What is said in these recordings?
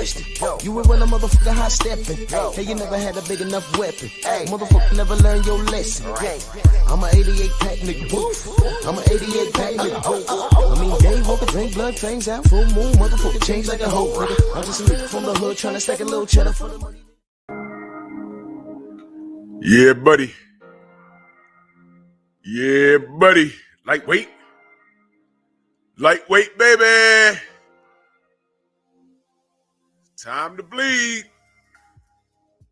question. You were when a motherfucker hot stepping. Hey, you never had a big enough weapon. Motherfucker never learned your lesson. I'm a 88 pack nigga. I'm a 88 pack nigga. I mean, day walker, drink blood, fangs out, full moon, motherfucker change like a hoe, nigga. I'm just a nigga from the hood trying to stack a little cheddar for the money. Yeah, buddy. Yeah, buddy. Lightweight. Lightweight, baby. Time to bleed.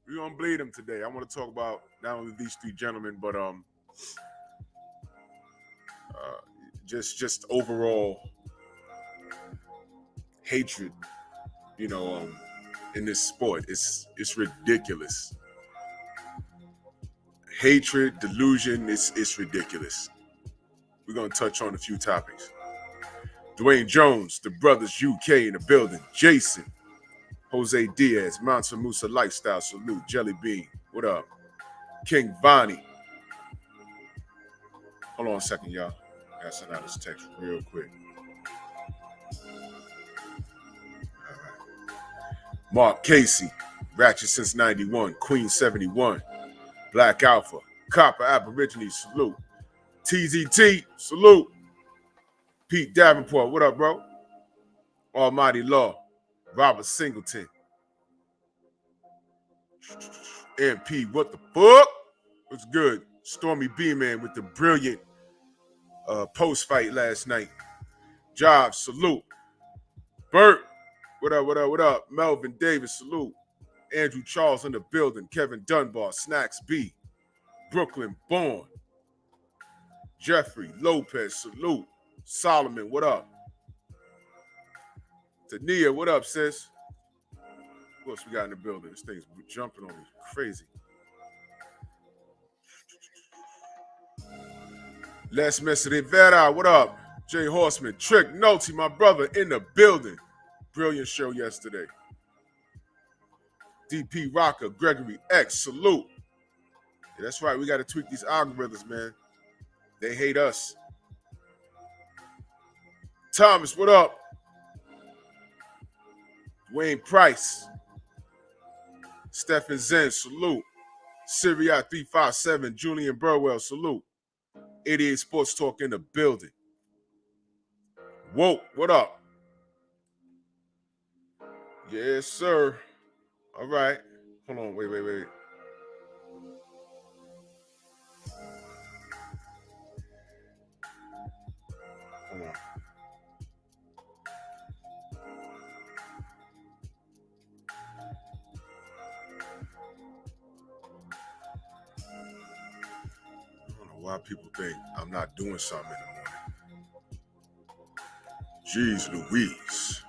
We're going to bleed them today. I want to talk about not only these three gentlemen, but just overall hatred, in this sport. It's ridiculous. Hatred, delusion, it's ridiculous. We're going to touch on a few topics. Dwayne Jones, the brothers UK in the building. Jason, Jose Diaz, Mansa Musa Lifestyle Salute, Jelly Bean, what up? King Vonnie. Hold on a second, y'all. I gotta send out this text real quick. All right. Mark Casey, Ratchet since 91, Queen 71, Black Alpha, Copper Aborigine, salute. TZT, salute. Pete Davenport, what up, bro? Almighty Law, Robert Singleton. MP, what the fuck? What's good? Stormy B-Man with the brilliant post-fight last night. Jobs, salute. Bert, what up, what up, what up? Melvin Davis, salute. Andrew Charles in the building. Kevin Dunbar, Snacks B. Brooklyn Born. Jeffrey Lopez, salute. Solomon, what up? Tania, what up, sis? What else we got in the building? This thing's jumping on me. Crazy. Les Messi Rivera, what up? Jay Horseman, Trick Nolte, my brother, in the building. Brilliant show yesterday. DP Rocker, Gregory X, salute. Yeah, that's right, we got to tweak these algorithms, man. They hate us. Thomas, what up? Wayne Price. Stephen Zen, salute. Syria 357, Julian Burwell, salute. 88 Sports Talk in the building. Whoa, what up? Yes, sir. All right. Hold on, wait. Hold on. Why people think I'm not doing something in the morning. Jeez Louise.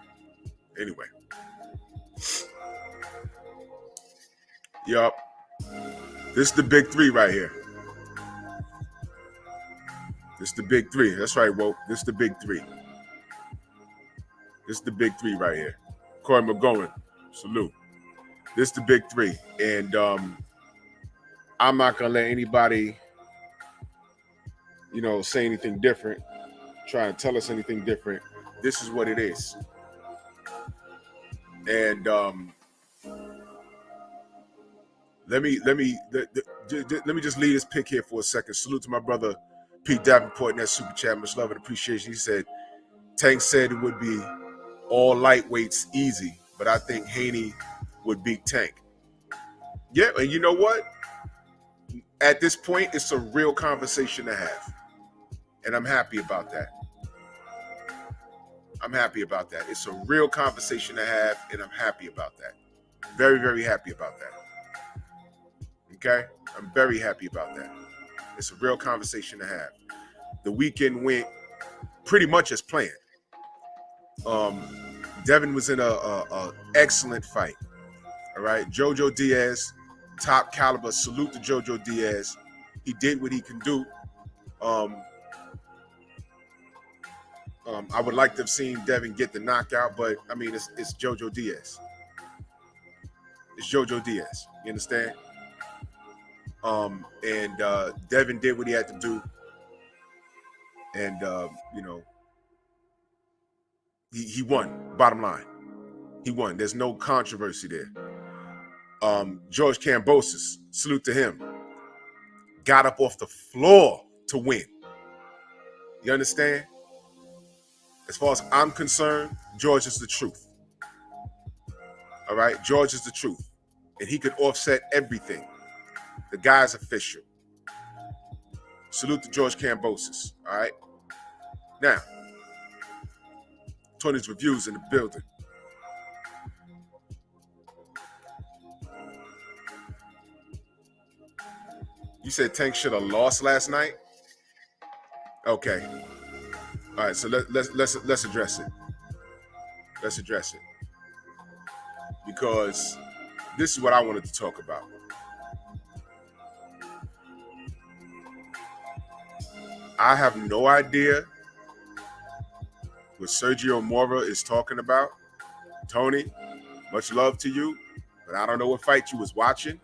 Anyway. Yup. This is the big three right here. This is the big three. That's right, Woke. This is the big three. This is the big three right here. Corey McGowan, salute. This is the big three. And I'm not going to let anybody say anything different, try to tell us anything different. This is what it is. And let me just leave this pick here for a second. Salute to my brother Pete Davenport in that super chat. Much love and appreciation. He said, Tank said it would be all lightweights easy, but I think Haney would beat Tank. Yeah, and you know what? At this point, it's a real conversation to have. And I'm happy about that. It's a real conversation to have, and I'm happy about that. Very, very happy about that. Okay? I'm very happy about that. It's a real conversation to have. The weekend went pretty much as planned. Devin was in a excellent fight. All right? Jojo Diaz, top caliber. Salute to Jojo Diaz. He did what he can do. I would like to have seen Devin get the knockout, but I mean, it's Jojo Diaz. It's Jojo Diaz. You understand? And Devin did what he had to do, and he won. Bottom line, He won. There's no controversy there. George Kambosos, salute to him, got up off the floor to win. You understand? As far as I'm concerned, George is the truth. All right? George is the truth. And he could offset everything. The guy's official. Salute to George Kambosos. All right? Now, Tony's reviews in the building. You said Tank should have lost last night? Okay. All right, so let's address it. Let's address it. Because this is what I wanted to talk about. I have no idea what Sergio Mora is talking about. Tony, much love to you, but I don't know what fight you was watching.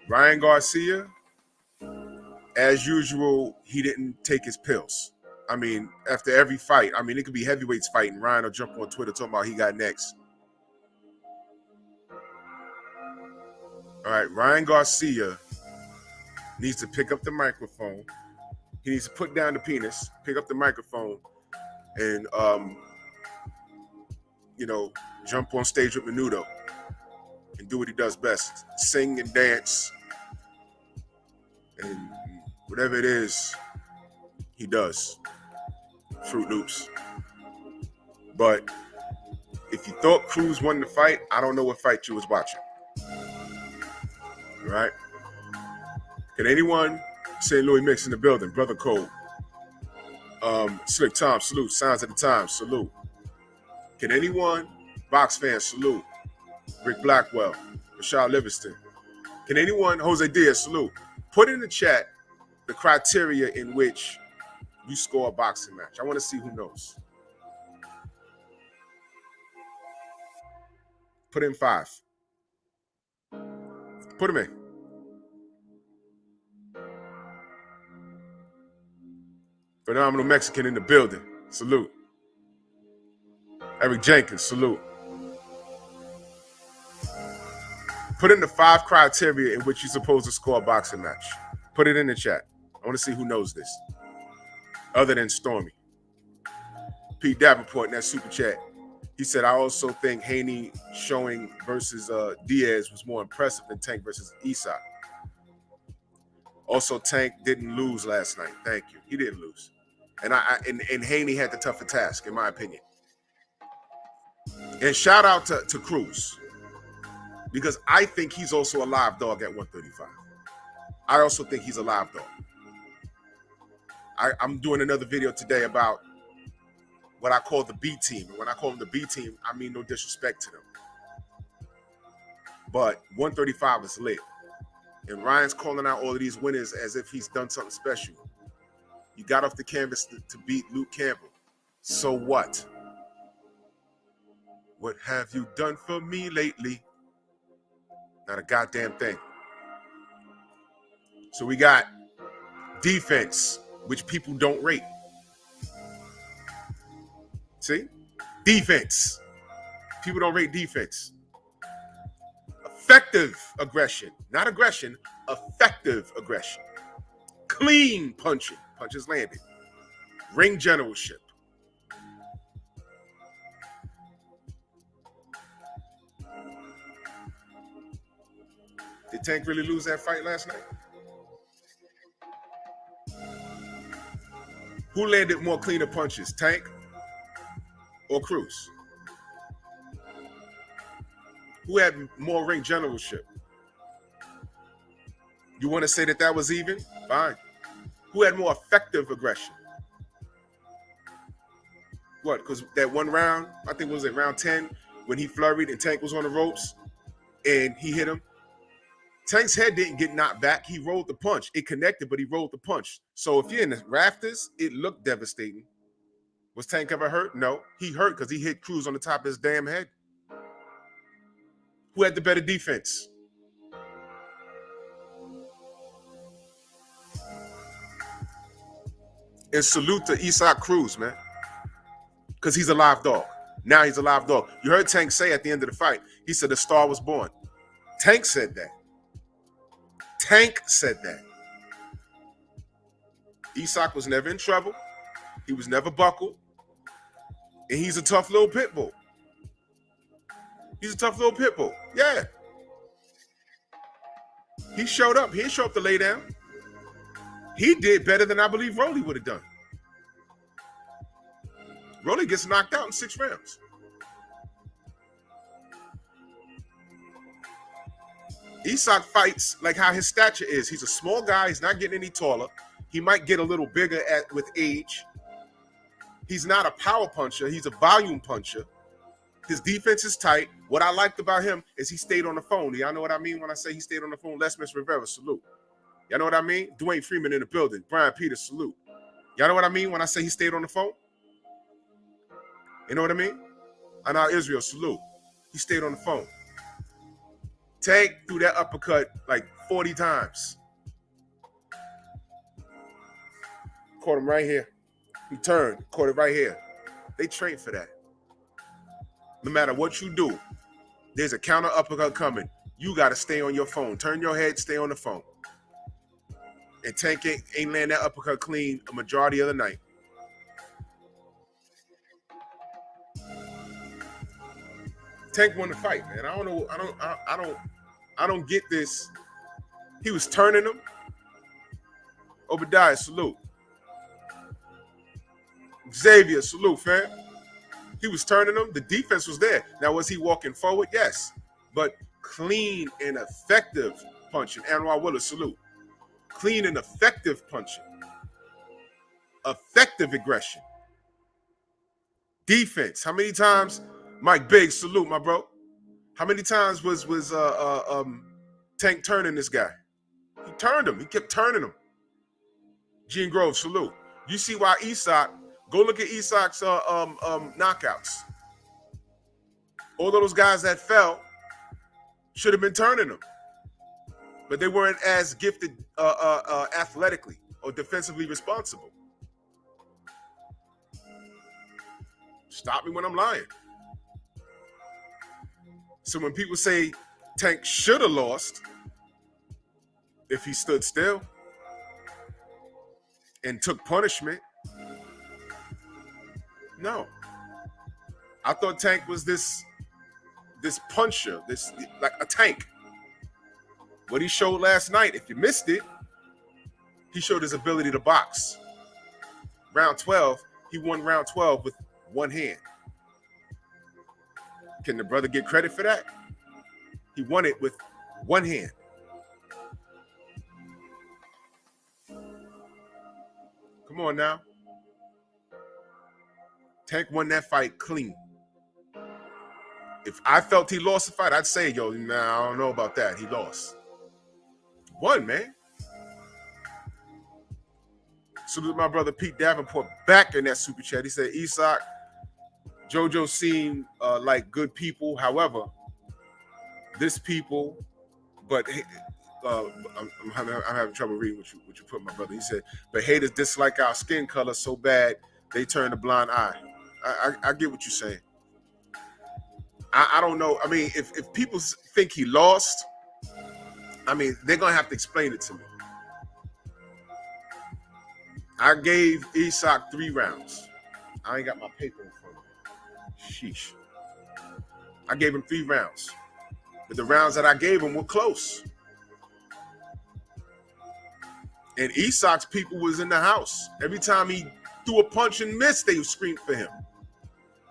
Ryan Garcia, as usual, he didn't take his pills. I mean, after every fight, I mean, it could be heavyweights fighting. Ryan will jump on Twitter talking about he got next. All right, Ryan Garcia needs to pick up the microphone. He needs to put down the penis, pick up the microphone, and, jump on stage with Menudo and do what he does best. Sing and dance and whatever it is he does. Fruit Loops. But if you thought Cruz won the fight, I don't know what fight you was watching. All right? Can anyone, St. Louis Mix in the building, Brother Cole, Slick Tom, salute, Signs of the Times, salute. Can anyone, Box fan, salute, Rick Blackwell, Rashad Livingston. Can anyone, Jose Diaz, salute, put in the chat the criteria in which you score a boxing match. I want to see who knows. Put in 5. Put them in. Phenomenal Mexican in the building. Salute. Eric Jenkins, salute. Put in the 5 criteria in which you're supposed to score a boxing match. Put it in the chat. I want to see who knows this. Other than Stormy. Pete Davenport in that super chat. He said, I also think Haney showing versus Diaz was more impressive than Tank versus Isak. Also, Tank didn't lose last night. Thank you. He didn't lose. And Haney had the tougher task, in my opinion. And shout out to Cruz. Because I think he's also a live dog at 135. I also think he's a live dog. I'm doing another video today about what I call the B team. And when I call them the B team, I mean no disrespect to them. But 135 is lit. And Ryan's calling out all of these winners as if he's done something special. You got off the canvas to beat Luke Campbell. So what? What have you done for me lately? Not a goddamn thing. So we got defense, which people don't rate. See? Defense. People don't rate defense. Effective aggression. Not aggression, effective aggression. Clean punching. Punches landed. Ring generalship. Did Tank really lose that fight last night? Who landed more cleaner punches, Tank or Cruz? Who had more ring generalship? You want to say that was even? Fine. Who had more effective aggression? What? Because that one round, I think was it round 10, when he flurried and Tank was on the ropes and he hit him. Tank's head didn't get knocked back. He rolled the punch. It connected, but he rolled the punch. So if you're in the rafters, it looked devastating. Was Tank ever hurt? No. He hurt because he hit Cruz on the top of his damn head. Who had the better defense? And salute to Isak Cruz, man. Because he's a live dog. Now he's a live dog. You heard Tank say at the end of the fight, he said the star was born. Tank said that. Tank said that. Isak was never in trouble. He was never buckled. And he's a tough little pit bull. He's a tough little pit bull. Yeah. He showed up. He didn't show up to lay down. He did better than I believe Rolly would have done. Rolly gets knocked out in 6 rounds. Isak fights like how his stature is. He's a small guy. He's not getting any taller. He might get a little bigger with age. He's not a power puncher. He's a volume puncher. His defense is tight. What I liked about him is he stayed on the phone. Y'all know what I mean when I say he stayed on the phone? Les Miss Rivera, salute. Y'all know what I mean? Dwayne Freeman in the building. Brian Peters, salute. Y'all know what I mean when I say he stayed on the phone? You know what I mean? Anal Israel, salute. He stayed on the phone. Tank threw that uppercut like 40 times. Caught him right here. He turned, caught it right here. They train for that. No matter what you do, there's a counter uppercut coming. You got to stay on your phone. Turn your head, stay on the phone. And Tank ain't land that uppercut clean a majority of the night. Tank won the fight, man. I don't know. I don't get this. He was turning him. Obadiah, salute. Xavier, salute, fam. He was turning them. The defense was there. Now, was he walking forward? Yes. But clean and effective punching. Anwar Willis, salute. Clean and effective punching. Effective aggression. Defense. How many times? Mike Biggs, salute, my bro. How many times was Tank turning this guy? He turned him. He kept turning him. Gene Grove, salute. You see why Isak, go look at Isak's knockouts. All of those guys that fell should have been turning them. But they weren't as gifted athletically or defensively responsible. Stop me when I'm lying. So when people say Tank should have lost if he stood still and took punishment, no. I thought Tank was this puncher, this like a tank. What he showed last night, if you missed it, he showed his ability to box. Round 12, he won round 12 with one hand. Can the brother get credit for that? He won it with one hand. Come on now. Tank won that fight clean. If I felt he lost the fight, I'd say, yo, nah, I don't know about that. He lost. Won, man. Salute my brother Pete Davenport back in that super chat. He said, Isak, JoJo seemed like good people. However, this people, but I'm having trouble reading what you put, my brother. He said, but haters dislike our skin color so bad they turn a blind eye. I get what you're saying. I don't know. I mean, if people think he lost, I mean, they're going to have to explain it to me. I gave Isak 3 rounds. I ain't got my paper in front of me. Sheesh. I gave him 3 rounds. But the rounds that I gave him were close. And Isak's people was in the house. Every time he threw a punch and missed, they screamed for him.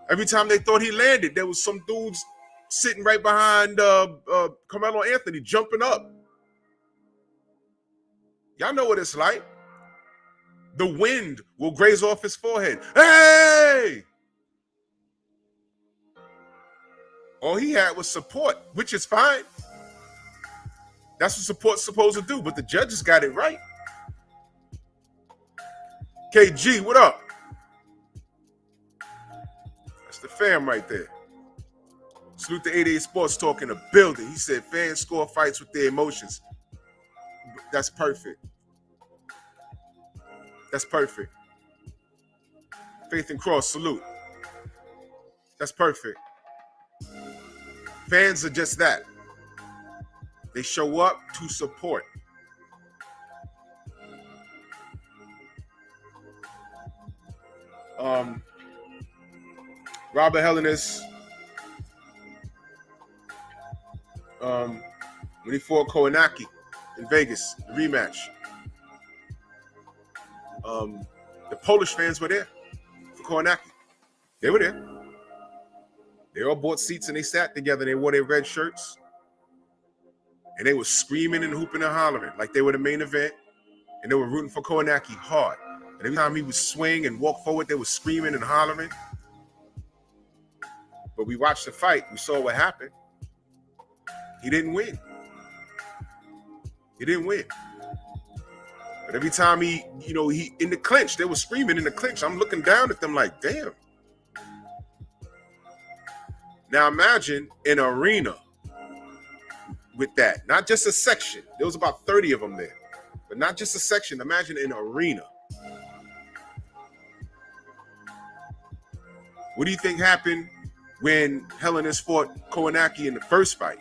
Every time they thought he landed, there was some dudes sitting right behind Carmelo Anthony jumping up. Y'all know what it's like. The wind will graze off his forehead. Hey! All he had was support, which is fine. That's what support's supposed to do, but the judges got it right. KG, what up? That's the fam right there. Salute the 88 Sports Talk in the building. He said fans score fights with their emotions. That's perfect. That's perfect. Faith and Cross, salute. That's perfect. Fans are just that. They show up to support. Robert Helenius, when he fought Kownacki in Vegas, the rematch, the Polish fans were there for Kownacki. They were there. They all bought seats and they sat together. They wore their red shirts. And they were screaming and hooping and hollering like they were the main event. And they were rooting for Kownacki hard. And every time he would swing and walk forward, they were screaming and hollering. But we watched the fight. We saw what happened. He didn't win. He didn't win. But every time he in the clinch, they were screaming in the clinch. I'm looking down at them like, damn. Now imagine an arena with that. Not just a section. There was about 30 of them there. But not just a section. Imagine an arena. What do you think happened when Helenius fought Kownacki in the first fight?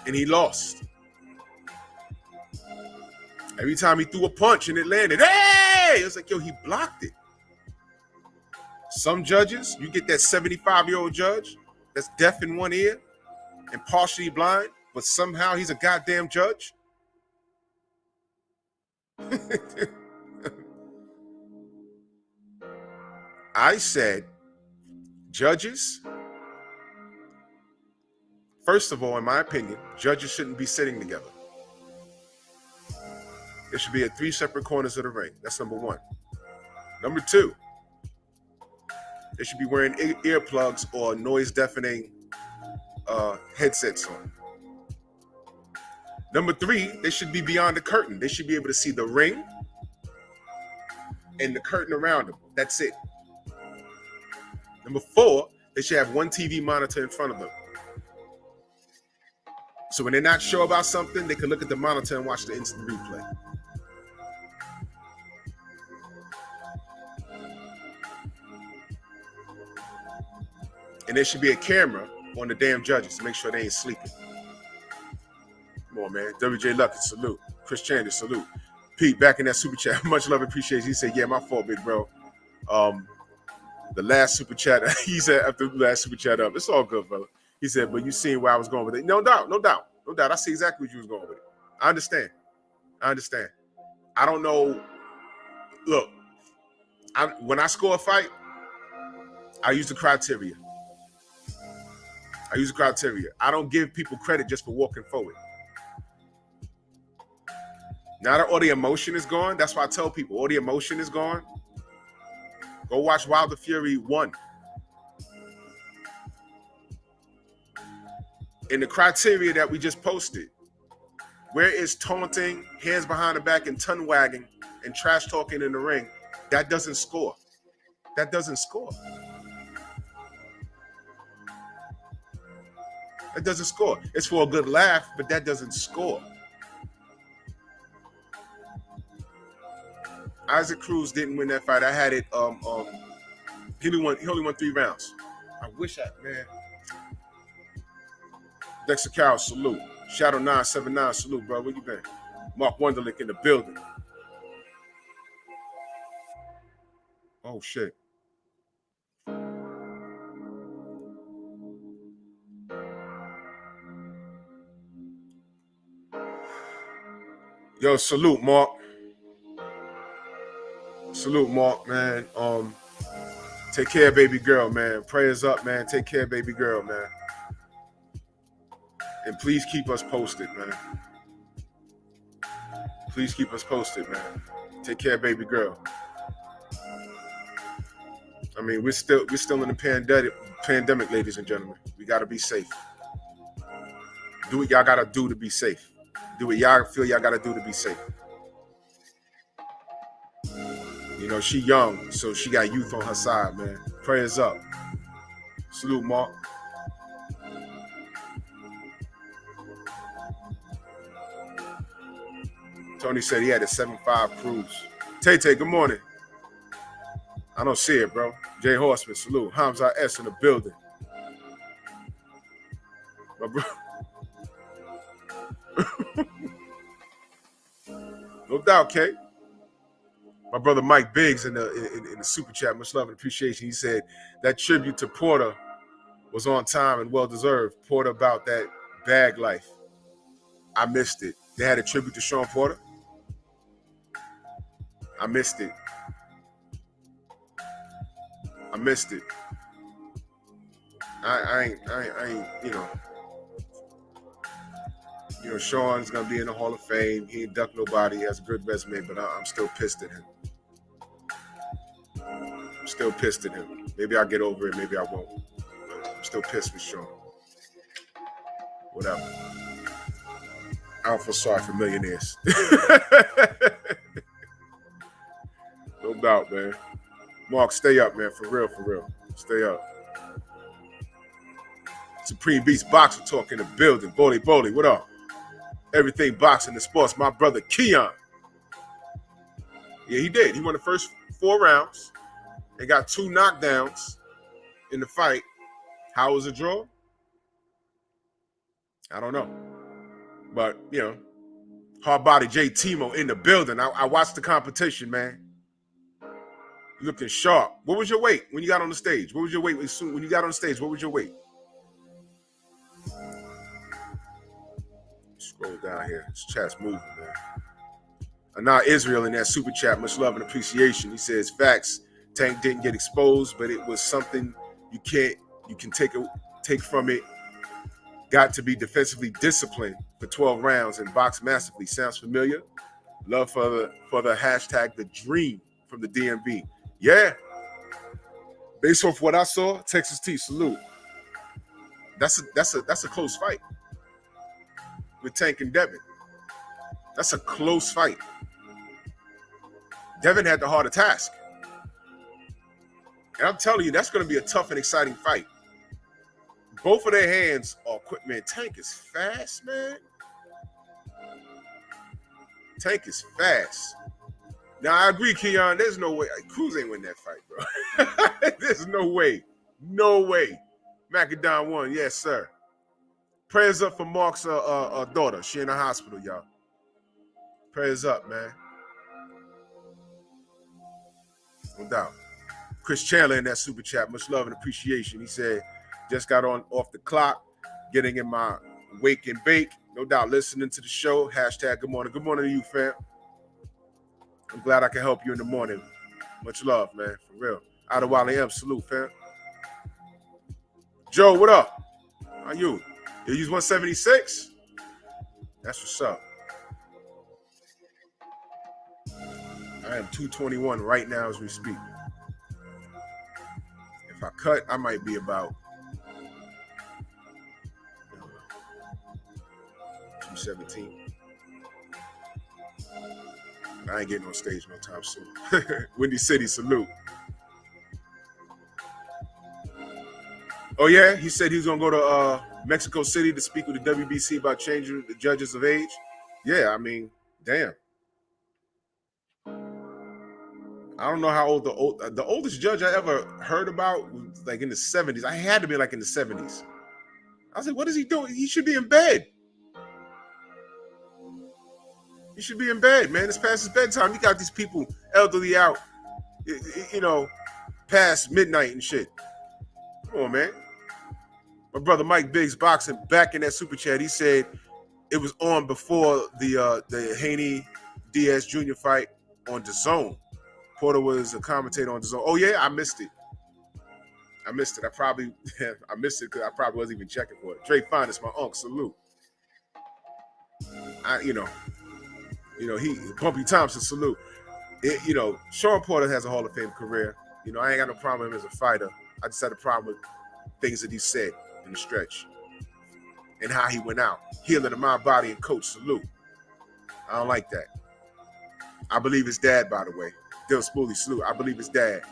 And he lost. Every time he threw a punch and it landed, hey! It was like, yo, he blocked it. Some judges, you get that 75-year-old judge that's deaf in one ear and partially blind, but somehow he's a goddamn judge. I said, judges, first of all, in my opinion, judges shouldn't be sitting together. There should be at 3 separate corners of the ring. That's number one. Number two, they should be wearing earplugs or noise-deafening headsets on. Number three, they should be beyond the curtain. They should be able to see the ring and the curtain around them. That's it. Number four, they should have one TV monitor in front of them. So when they're not sure about something, they can look at the monitor and watch the instant replay. And there should be a camera on the damn judges to make sure they ain't sleeping. Come on, man. WJ Luckett, salute. Chris Chandler, salute. Pete, back in that super chat. Much love, appreciation. He said, yeah, my fault, big bro. The last super chat, he said, after the last super chat up, it's all good, brother. He said, but you seen where I was going with it. No doubt. I see exactly what you was going with it. I understand. I don't know. Look, when I score a fight, I use the criteria. I don't give people credit just for walking forward. Now that all the emotion is gone, that's why I tell people, all the emotion is gone. Go watch Wilder Fury 1. In the criteria that we just posted, where is taunting, hands behind the back, and tongue wagging, and trash talking in the ring? That doesn't score. It doesn't score. It's for a good laugh, but that doesn't score. Isaac Cruz didn't win that fight. I had it. He only won 3 rounds. I wish man. Dexter Carroll, salute. Shadow 979, salute, bro. Where you been? Mark Wunderlich in the building. Oh shit. Yo, salute, Mark. Salute, Mark, man. Take care of baby girl, man. Prayers up, man. Take care of baby girl, man. And please keep us posted, man. Take care of baby girl. I mean, we're still in the pandemic, ladies and gentlemen. We gotta be safe. Do what y'all gotta do to be safe. Do what y'all feel y'all gotta do to be safe. You know, she young, so she got youth on her side, man. Prayers up. Salute, Mark. Tony said he had a 7.5 Cruz. Tay, good morning. I don't see it, bro. Jay Horseman, salute. Hamza S in the building. My bro. No doubt, K. My brother Mike Biggs in the super chat, much love and appreciation. He said that tribute to Porter was on time and well deserved. Porter about that bag life. I missed it. They had a tribute to Sean Porter. I missed it. I missed it. I ain't, Sean's gonna be in the Hall of Fame. He ain't ducked nobody. He has a good resume, but I'm still pissed at him. I'm still pissed at him. Maybe I'll get over it. Maybe I won't. But I'm still pissed with Sean. Whatever. I don't feel sorry for millionaires. No doubt, man. Mark, stay up, man. For real. Stay up. Supreme Beast Boxer Talk in the building. Boley, what up? Everything boxing and sports. My brother Keon. Yeah, he did. He won the first 4 rounds and got 2 knockdowns in the fight. How was it draw? I don't know. But, hard body J Timo in the building. I watched the competition, man. You looking sharp. What was your weight when you got on the stage? What was your weight when you got on the stage? What was your weight? Scroll down here. This chat's moving, man. Now Israel in that super chat, much love and appreciation. He says, facts, Tank didn't get exposed, but it was something you can take from it. Got to be defensively disciplined for 12 rounds and box massively. Sounds familiar? Love for the hashtag the dream from the DMV. Yeah. Based off what I saw, Texas T, salute. That's a close fight with Tank and Devin. That's a close fight. Devin had the harder task. And I'm telling you, that's going to be a tough and exciting fight. Both of their hands are quick. Man, Tank is fast, man. Tank is fast. Now, I agree, Keon. There's no way. Cruz ain't win that fight, bro. There's no way. No way. Macadon won. Yes, sir. Prayers up for Mark's daughter. She in the hospital, y'all. Prayers up, man. No doubt. Chris Chandler in that super chat. Much love and appreciation. He said, just got off the clock, getting in my wake and bake. No doubt listening to the show. Hashtag good morning. Good morning to you, fam. I'm glad I can help you in the morning. Much love, man. For real. Out of Wally M. Salute, fam. Joe, what up? How you? You use 176? That's what's up. I am 221 right now as we speak. If I cut, I might be about 217. I ain't getting on stage no time soon. Windy City, salute. Oh, yeah? He said he was going to go to Mexico City to speak with the WBC about changing the judges of age. Yeah, I mean, damn. I don't know how old the oldest judge I ever heard about was like in the 70s. I had to be like in the 70s. I was like, what is he doing? He should be in bed. He should be in bed, man. It's past his bedtime. You got these people elderly out, past midnight and shit. Come on, man. My brother Mike Biggs boxing back in that super chat. He said it was on before the Haney Diaz Jr. fight on DAZN. Porter was a commentator on DAZN. Oh yeah, I missed it. I missed it because I probably wasn't even checking for it. Dre Finest, my uncle, salute. He Bumpy Thompson, salute. Sean Porter has a Hall of Fame career. I ain't got no problem with him as a fighter. I just had a problem with things that he said in the stretch and how he went out. Healing the mind, body, and coach, salute. I don't like that. I believe his dad, by the way. Dill Spoolie, salute. I believe his dad.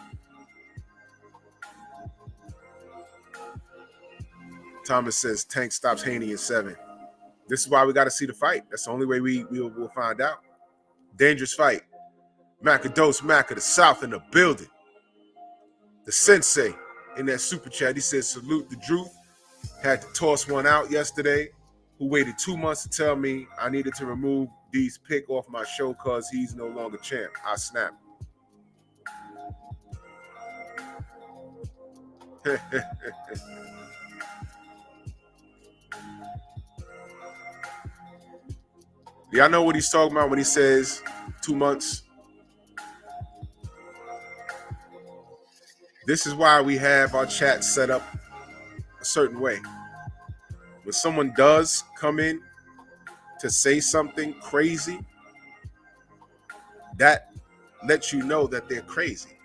Thomas says Tank stops Haney in 7. This is why we got to see the fight. That's the only way we'll find out. Dangerous fight. Macados, Maca, the South in the building. The sensei in that super chat, he said, salute the truth. Had to toss one out yesterday, who waited 2 months to tell me I needed to remove D's pick off my show because he's no longer champ. I snapped. Y'all know what he's talking about when he says 2 months? This is why we have our chat set up a certain way. When someone does come in to say something crazy, that lets you know that they're crazy.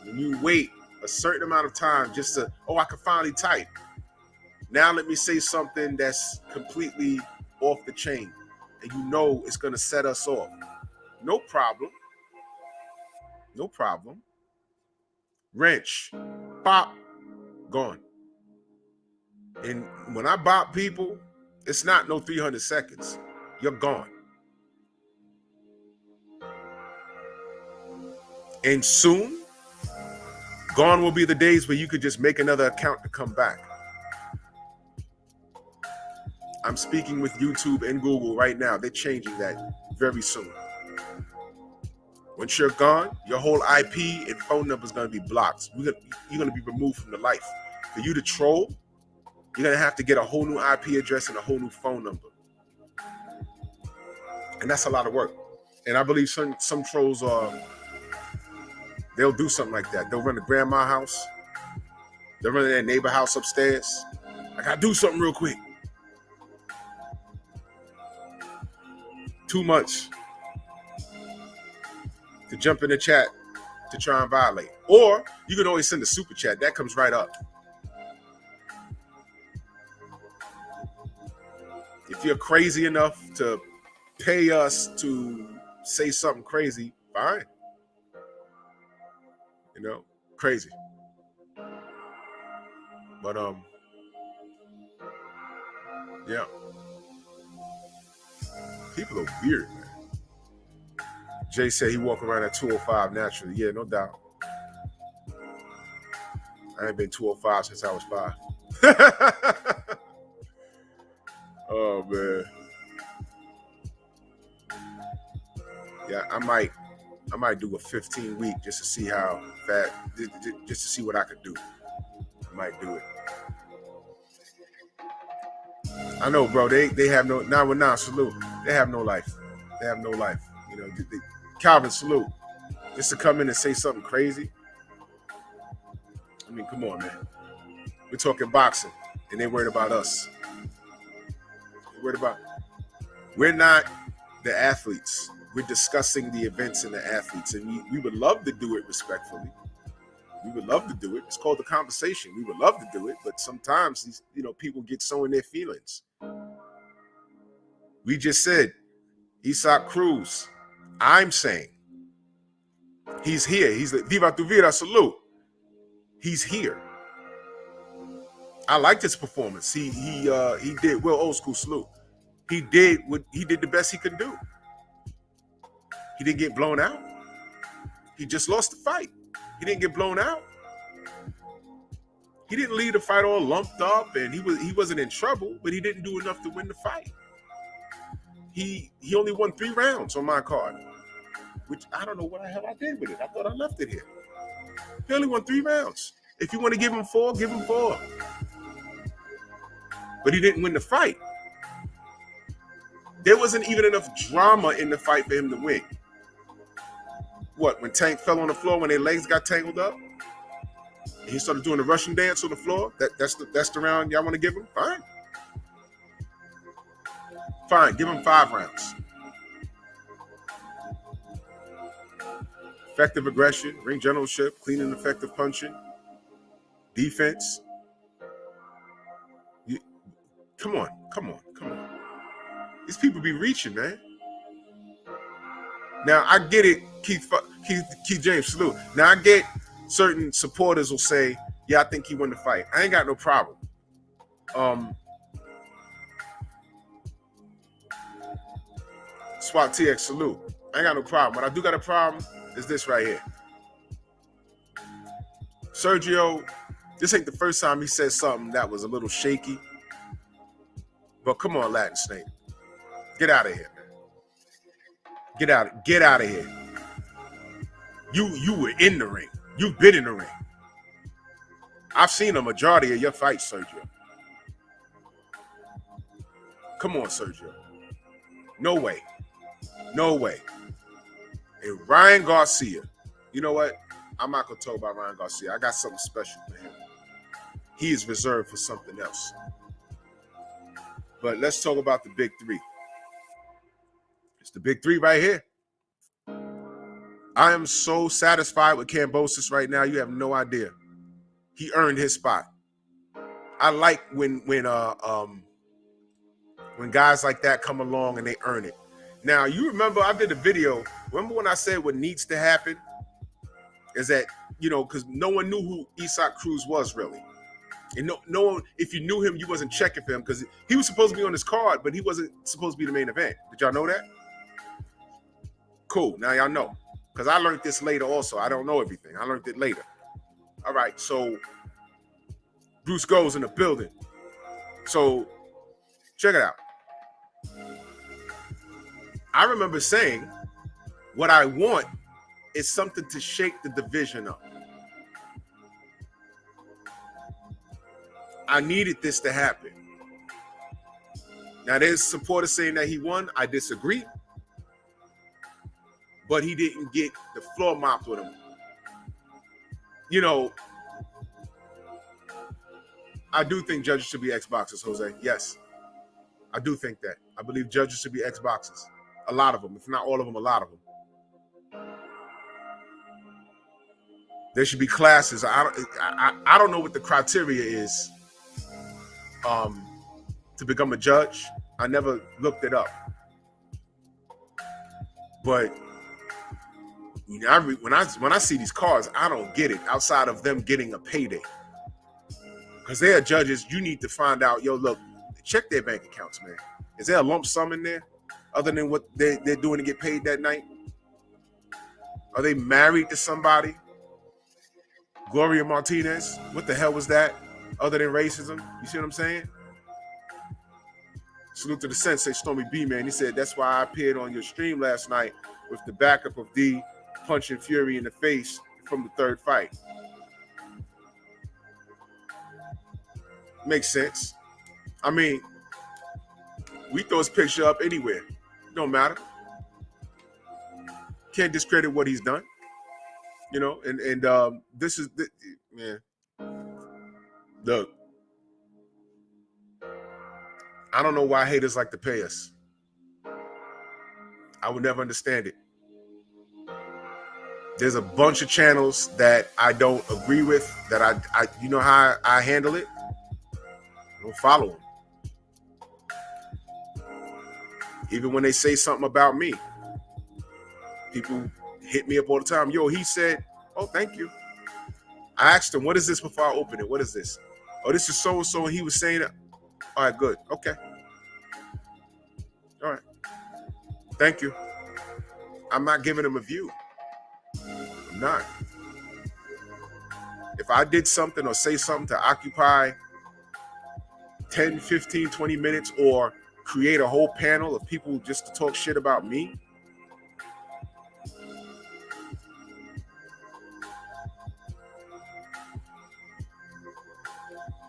When you wait a certain amount of time just to, I can finally type. Now let me say something that's completely off the chain. And you know it's going to set us off. No problem. No problem. Wrench. Pop. Gone. And when I bop people, it's not no 300 seconds. You're gone. And soon, gone will be the days where you could just make another account to come back. I'm speaking with YouTube and Google right now. They're changing that very soon. Once you're gone, your whole IP and phone number is going to be blocked. You're going to be removed from the life. For you to troll, you're going to have to get a whole new IP address and a whole new phone number. And that's a lot of work. And I believe some trolls they'll do something like that. They'll run to grandma's house. They'll run to their neighbor house upstairs. I got to do something real quick. 2 months to jump in the chat to try and violate. Or you can always send a super chat. That comes right up. If you're crazy enough to pay us to say something crazy, fine. You know, crazy. But yeah. People are weird, man. Jay said he walk around at 205 naturally. Yeah, no doubt. I ain't been 205 since I was 5. Oh man. Yeah, I might do a 15 week just to see how fast, just to see what I could do. I might do it. I know, bro. They have no, salute. They have no life. They have no life. You know, Calvin, salute. Just to come in and say something crazy. I mean, come on, man. We're talking boxing, and they're worried about us. We're not the athletes. We're discussing the events and the athletes, and we would love to do it respectfully. We would love to do it. It's called the conversation. We would love to do it, but sometimes these, people get so in their feelings. We just said Cruz. I'm saying he's here. He's the Viva tu vida, salute. He's here. I liked his performance. He did well. Old school salute. He did the best he could do. He didn't get blown out. He just lost the fight. He didn't get blown out. He didn't leave the fight all lumped up, and he wasn't in trouble, but he didn't do enough to win the fight. He only won 3 rounds on my card, which I don't know what the hell I did with it. I thought I left it here. He only won 3 rounds. If you want to give him 4, give him 4. But he didn't win the fight. There wasn't even enough drama in the fight for him to win. What, when Tank fell on the floor, when their legs got tangled up, and he started doing the Russian dance on the floor, that's the round y'all want to give him? Fine. Fine, give him 5 rounds. Effective aggression, ring generalship, clean and effective punching, defense. Come on. These people be reaching, man. Now, I get it, Keith James, salute. Now, I get certain supporters will say, yeah, I think he won the fight. I ain't got no problem. SWAT TX, salute. I ain't got no problem. What I do got a problem is this right here. Sergio, this ain't the first time he said something that was a little shaky. But come on, Latin Snake. Get out of here, man. Get out of here. You were in the ring. You've been in the ring. I've seen a majority of your fights, Sergio. Come on, Sergio. No way. No way. And Ryan Garcia, you know what? I'm not going to talk about Ryan Garcia. I got something special for him. He is reserved for something else. But let's talk about the big three. It's the big three right here. I am so satisfied with Kambosos right now. You have no idea. He earned his spot. I like when guys like that come along and they earn it. Now, you remember I did a video. Remember when I said what needs to happen is that, you know, because no one knew who Isak Cruz was really. And no one, if you knew him, you wasn't checking for him because he was supposed to be on this card, but he wasn't supposed to be the main event. Did y'all know that? Cool. Now y'all know. Because I learned this later also. I don't know everything. I learned it later. All right. So Bruce goes in the building. So check it out. I remember saying what I want is something to shake the division up. I needed this to happen. Now, there's supporters saying that he won. I disagree. But he didn't get the floor mopped with him. You know, I do think judges should be ex-boxers, Jose. Yes, I do think that. I believe judges should be ex-boxers. A lot of them. If not all of them, a lot of them. There should be classes. I don't know what the criteria is to become a judge. I never looked it up. But you know, when I see these cards, I don't get it outside of them getting a payday. Because they are judges, you need to find out, yo, look, check their bank accounts, man. Is there a lump sum in there other than what they're doing to get paid that night? Are they married to somebody? Gloria Martinez, what the hell was that? Other than racism, you see what I'm saying? Salute to the sensei, Stormy B, man. He said, that's why I appeared on your stream last night with the backup of D punching Fury in the face from the third fight. Makes sense. I mean, we throw his picture up anywhere. It don't matter. Can't discredit what he's done. You know, and this is, man. Look, I don't know why haters like to pay us. I would never understand it. There's a bunch of channels that I don't agree with, that I you know how I handle it? I don't follow them. Even when they say something about me, people hit me up all the time. Yo, he said, oh, thank you. I asked him, what is this before I open it? What is this? Oh, this is so-and-so, and he was saying it. All right, good. Okay. All right. Thank you. I'm not giving him a view. I'm not. If I did something or say something to occupy 10, 15, 20 minutes or create a whole panel of people just to talk shit about me,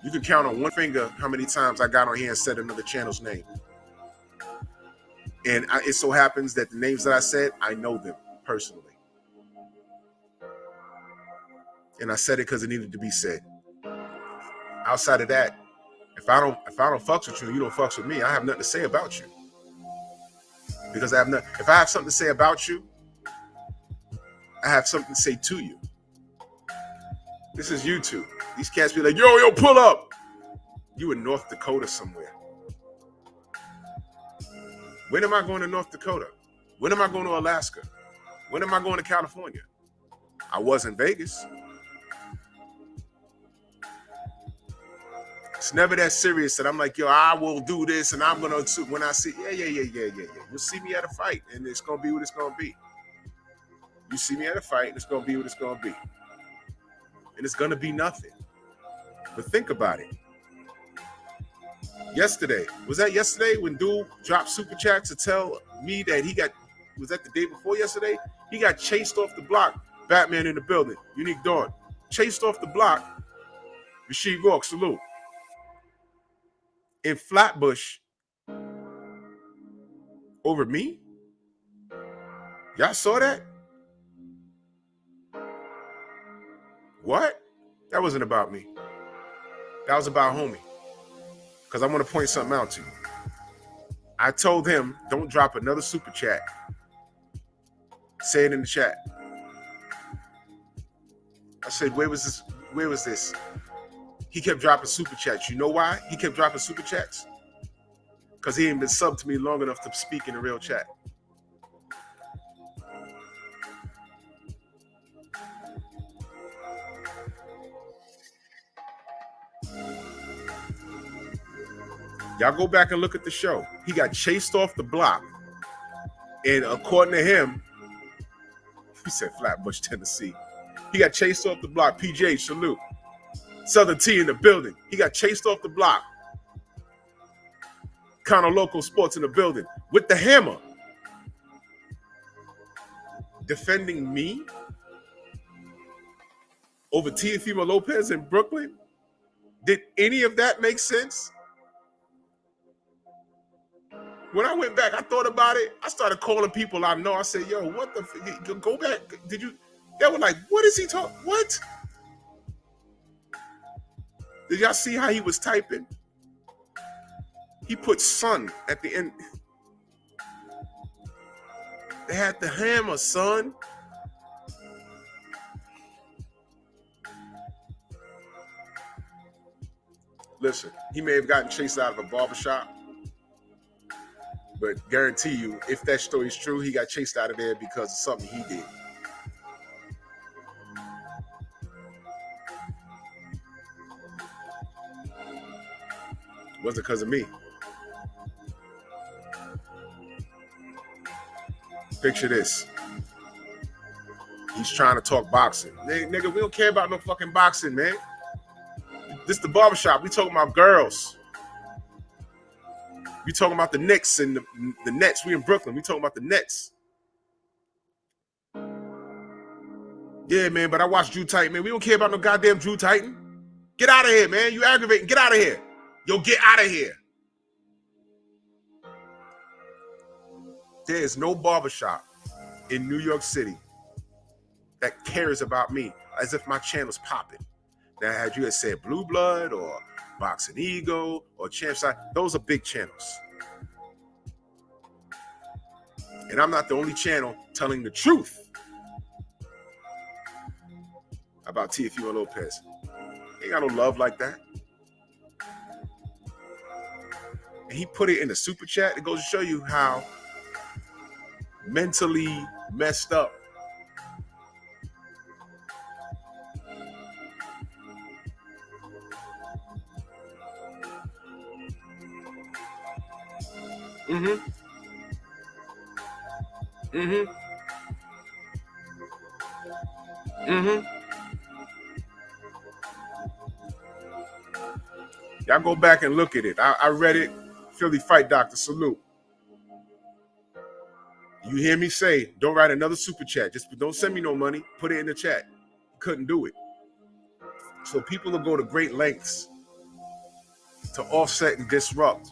you can count on one finger how many times I got on here and said another channel's name. And it so happens that the names that I said, I know them personally. And I said it because it needed to be said. Outside of that, if I don't fucks with you, you don't fucks with me. I have nothing to say about you. Because if I have something to say about you, I have something to say to you. This is YouTube. These cats be like, yo, pull up. You in North Dakota somewhere. When am I going to North Dakota? When am I going to Alaska? When am I going to California? I was in Vegas. It's never that serious that I'm like, yo, I will do this and I'm going to, when I see, yeah. You'll see me at a fight and it's going to be what it's going to be. You see me at a fight and it's going to be what it's going to be. and it's gonna be nothing. But think about it. Yesterday, was that yesterday when dude dropped super chat to tell me that was that the day before yesterday? He got chased off the block. Batman in the building. Unique Dawn. Chased off the block. Rashid Rourke, salute. In Flatbush. Over me? Y'all saw that? What? That wasn't about me. That was about homie. Because I want to point something out to you. I told him, don't drop another super chat. Say it in the chat. I said, where was this? Where was this? He kept dropping super chats. You know why he kept dropping super chats? Because he ain't been subbed to me long enough to speak in the real chat. Y'all go back and look at the show. He got chased off the block. And according to him, he said Flatbush, Tennessee. He got chased off the block. PJ, salute. Southern T in the building. He got chased off the block. Counter Local Sports in the building with the hammer. Defending me over Teofimo Lopez in Brooklyn? Did any of that make sense? When I went back, I thought about it. I started calling people I know. I said, yo, what the go back. Did you? They were like, what is he talking? What? Did y'all see how he was typing? He put son at the end. They had the hammer, son. Listen, he may have gotten chased out of a barbershop. But guarantee you, if that story is true, he got chased out of there because of something he did. It wasn't because of me. Picture this. He's trying to talk boxing. Nigga, we don't care about no fucking boxing, man. This the barbershop. We talking about girls. We talking about the Knicks and the Nets. We in Brooklyn. We talking about the Nets. Yeah, man, but I watch Drew Titan, man. We don't care about no goddamn Drew Titan. Get out of here, man. You aggravating. Get out of here. Yo, get out of here. There is no barbershop in New York City that cares about me as if my channel's popping. Now, had you had said Blue Blood or Boxing Eagle or Champs, those are big channels. And I'm not the only channel telling the truth about Teofimo Lopez. Ain't got no love like that. And he put it in the super chat. It goes to show you how mentally messed up Y'all go back and look at it. I read it. Philly Fight Doctor, salute. You hear me say, don't write another super chat. Just don't send me no money. Put it in the chat. Couldn't do it. So people will go to great lengths to offset and disrupt.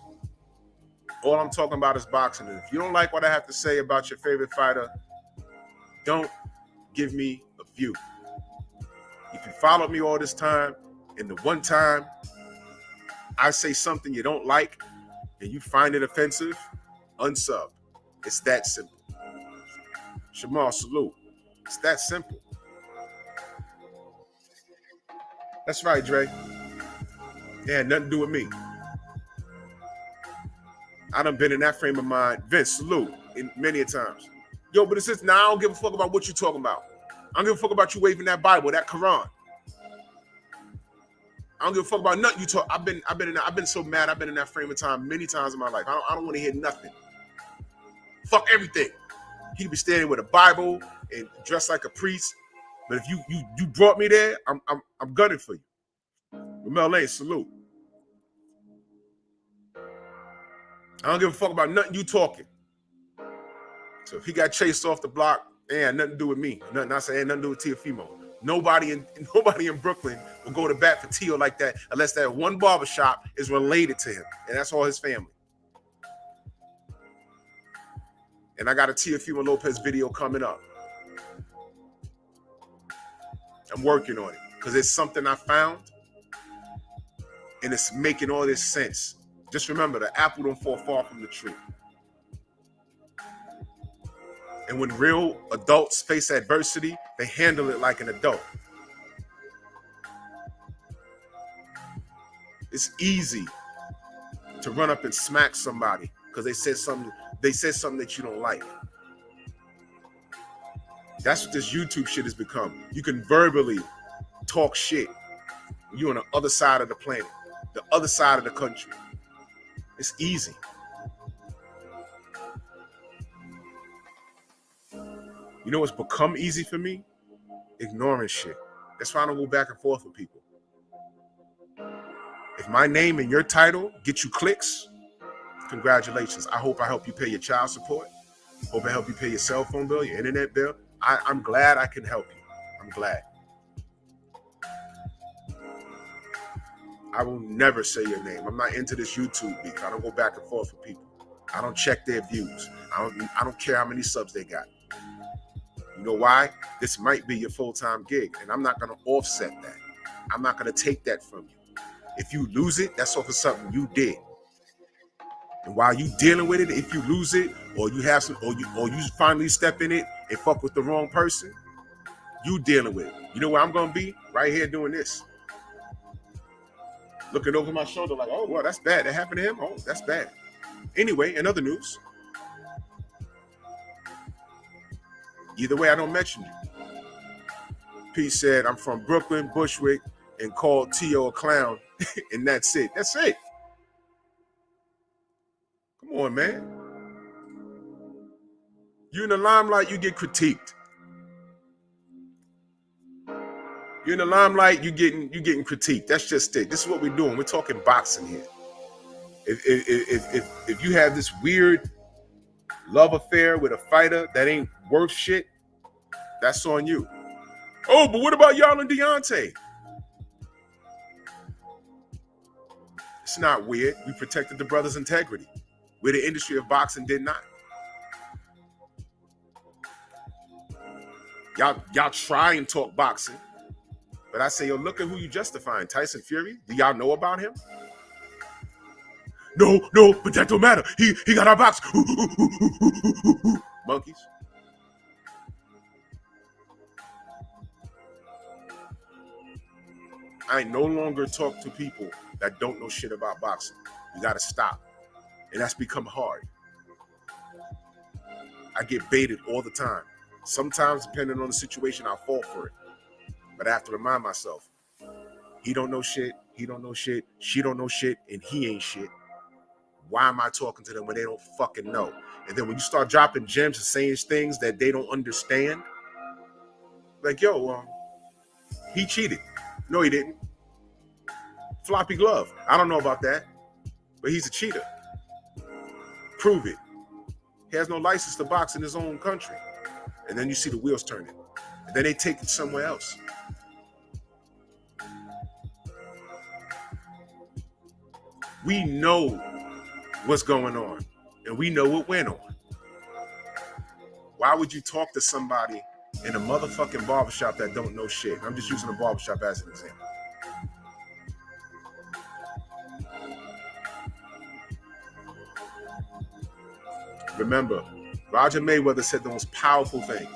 All I'm talking about is boxing. And if you don't like what I have to say about your favorite fighter, don't give me a view. If you followed me all this time, and the one time I say something you don't like and you find it offensive, unsub. It's that simple. Shamar, salute. It's that simple. That's right, Dre. It had nothing to do with me. I done been in that frame of mind. Vince, salute, many a times. Yo, but it's just, now I don't give a fuck about what you talking about. I don't give a fuck about you waving that Bible, that Quran. I don't give a fuck about nothing you talk. I've been so mad. I've been in that frame of time many times in my life. I don't want to hear nothing. Fuck everything. He be standing with a Bible and dressed like a priest, But if you brought me there, I'm gunning for you. Ramel Lane, salute. I don't give a fuck about nothing you talking. So if he got chased off the block, it had nothing to do with me. Nothing I say ain't nothing to do with Teofimo. Nobody in Brooklyn will go to bat for Tio like that unless that one barbershop is related to him. And that's all his family. And I got a Teofimo Lopez video coming up. I'm working on it because it's something I found and it's making all this sense. Just remember, the apple don't fall far from the tree. And when real adults face adversity, they handle it like an adult. It's easy to run up and smack somebody because they said something that you don't like. That's what this YouTube shit has become. You can verbally talk shit. You're on the other side of the planet, the other side of the country. It's easy. You know what's become easy for me? Ignoring shit. That's why I don't go back and forth with people. If my name and your title get you clicks, congratulations. I hope I help you pay your child support. Hope I help you pay your cell phone bill, your internet bill. I'm glad I can help you. I'm glad. I will never say your name. I'm not into this YouTube beef. I don't go back and forth with people. I don't check their views. I don't care how many subs they got. You know why? This might be your full-time gig, and I'm not going to offset that. I'm not going to take that from you. If you lose it, that's off of something you did. And while you dealing with it, if you lose it, or you have some, or you finally step in it and fuck with the wrong person, you dealing with it. You know where I'm going to be? Right here doing this. Looking over my shoulder like, oh, well, that's bad. That happened to him? Oh, that's bad. Anyway, in other news, either way, I don't mention you. P said, I'm from Brooklyn, Bushwick, and called T.O. a clown, and that's it. That's it. Come on, man. You're in the limelight, you get critiqued. You're in the limelight, you're getting critiqued. That's just it. This is what we're doing. We're talking boxing here. If you have this weird love affair with a fighter that ain't worth shit, that's on you. Oh, but what about y'all and Deontay? It's not weird. We protected the brother's integrity, where the industry of boxing did not. Y'all try and talk boxing, but I say, yo, look at who you justifying. Tyson Fury? Do y'all know about him? No, but that don't matter. He got our box. Monkeys. I no longer talk to people that don't know shit about boxing. You got to stop. And that's become hard. I get baited all the time. Sometimes, depending on the situation, I'll fall for it. But I have to remind myself, he don't know shit, he don't know shit, she don't know shit, and he ain't shit. Why am I talking to them when they don't fucking know? And then when you start dropping gems and saying things that they don't understand, like, yo, he cheated. No, he didn't. Floppy glove. I don't know about that, but he's a cheater. Prove it. He has no license to box in his own country. And then you see the wheels turning. And then they take it somewhere else. We know what's going on, and we know what went on. Why would you talk to somebody in a motherfucking barbershop that don't know shit? I'm just using a barbershop as an example. Remember, Roger Mayweather said the most powerful thing.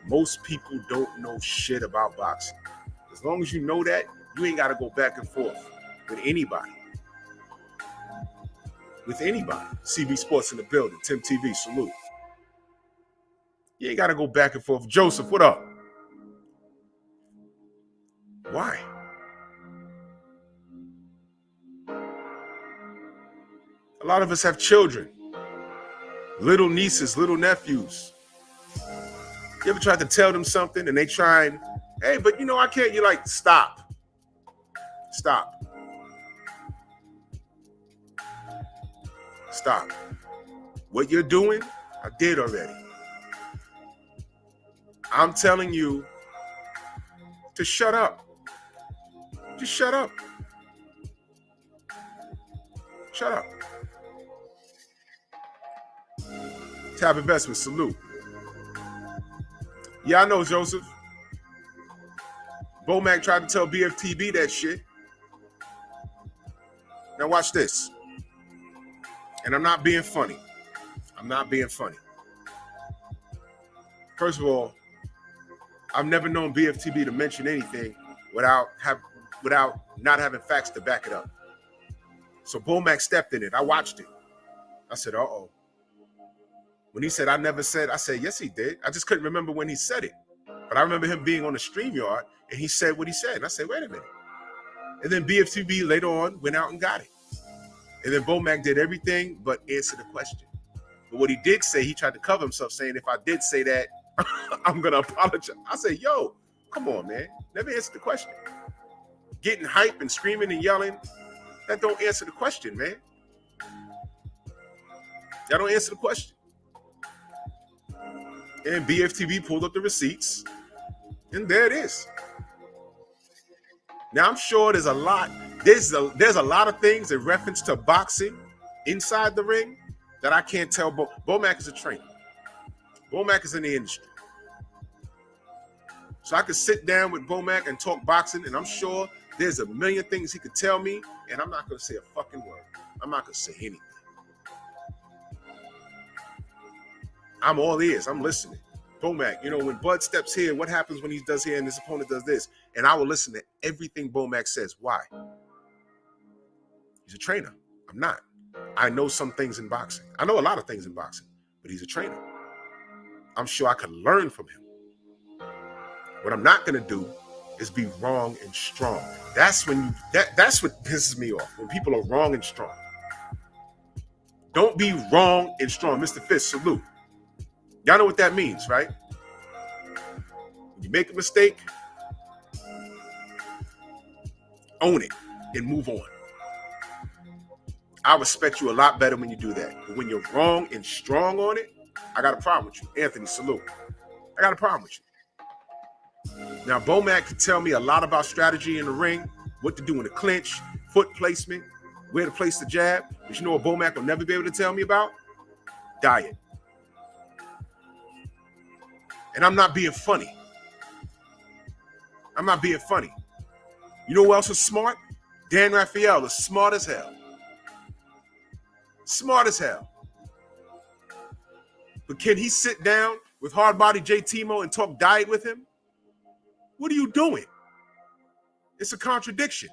Most people don't know shit about boxing. As long as you know that, you ain't got to go back and forth with anybody. With anybody. CB Sports in the building. Tim TV, salute. You ain't got to go back and forth. Joseph, what up? Why? A lot of us have children. Little nieces, little nephews. You ever tried to tell them something and they try and, hey, but you know, I can't. You're like, stop. Stop. Stop. What you're doing, I did already. I'm telling you to shut up. Just shut up. Shut up. Tab Investment, salute. Yeah, I know, Joseph. Bomac tried to tell BFTB that shit. Now watch this. And I'm not being funny. I'm not being funny. First of all, I've never known BFTB to mention anything without not having facts to back it up. So Bomac stepped in it. I watched it. I said, uh-oh. When he said, I never said, I said, yes, he did. I just couldn't remember when he said it. But I remember him being on the StreamYard, and he said what he said. And I said, wait a minute. And then BFTB later on went out and got it. And then Bomac did everything but answer the question. But what he did say, he tried to cover himself, saying, if I did say that, I'm going to apologize. I said, yo, come on, man. Never answer the question. Getting hype and screaming and yelling, that don't answer the question, man. That don't answer the question. And BFTV pulled up the receipts, and there it is. Now, I'm sure there's a lot of things in reference to boxing inside the ring that I can't tell. Bomac is a trainer. Bomac is in the industry. So I could sit down with Bomac and talk boxing, and I'm sure there's a million things he could tell me, and I'm not going to say a fucking word. I'm not going to say anything. I'm all ears. I'm listening. Bomac, you know, when Bud steps here, what happens when he does here and his opponent does this? And I will listen to everything Bomac says. Why? He's a trainer. I'm not. I know some things in boxing. I know a lot of things in boxing, but he's a trainer. I'm sure I could learn from him. What I'm not going to do is be wrong and strong. That's what pisses me off, when people are wrong and strong. Don't be wrong and strong. Mr. Fish, salute. Y'all know what that means, right? When you make a mistake, own it and move on. I respect you a lot better when you do that. But when you're wrong and strong on it, I got a problem with you. Anthony, salute. I got a problem with you. Now, Bomac can tell me a lot about strategy in the ring, what to do in the clinch, foot placement, where to place the jab. But you know what Bomac will never be able to tell me about? Diet. And I'm not being funny. I'm not being funny. You know who else is smart? Dan Raphael is smart as hell. Smart as hell. But can he sit down with hard-body J. Timo and talk diet with him? What are you doing? It's a contradiction.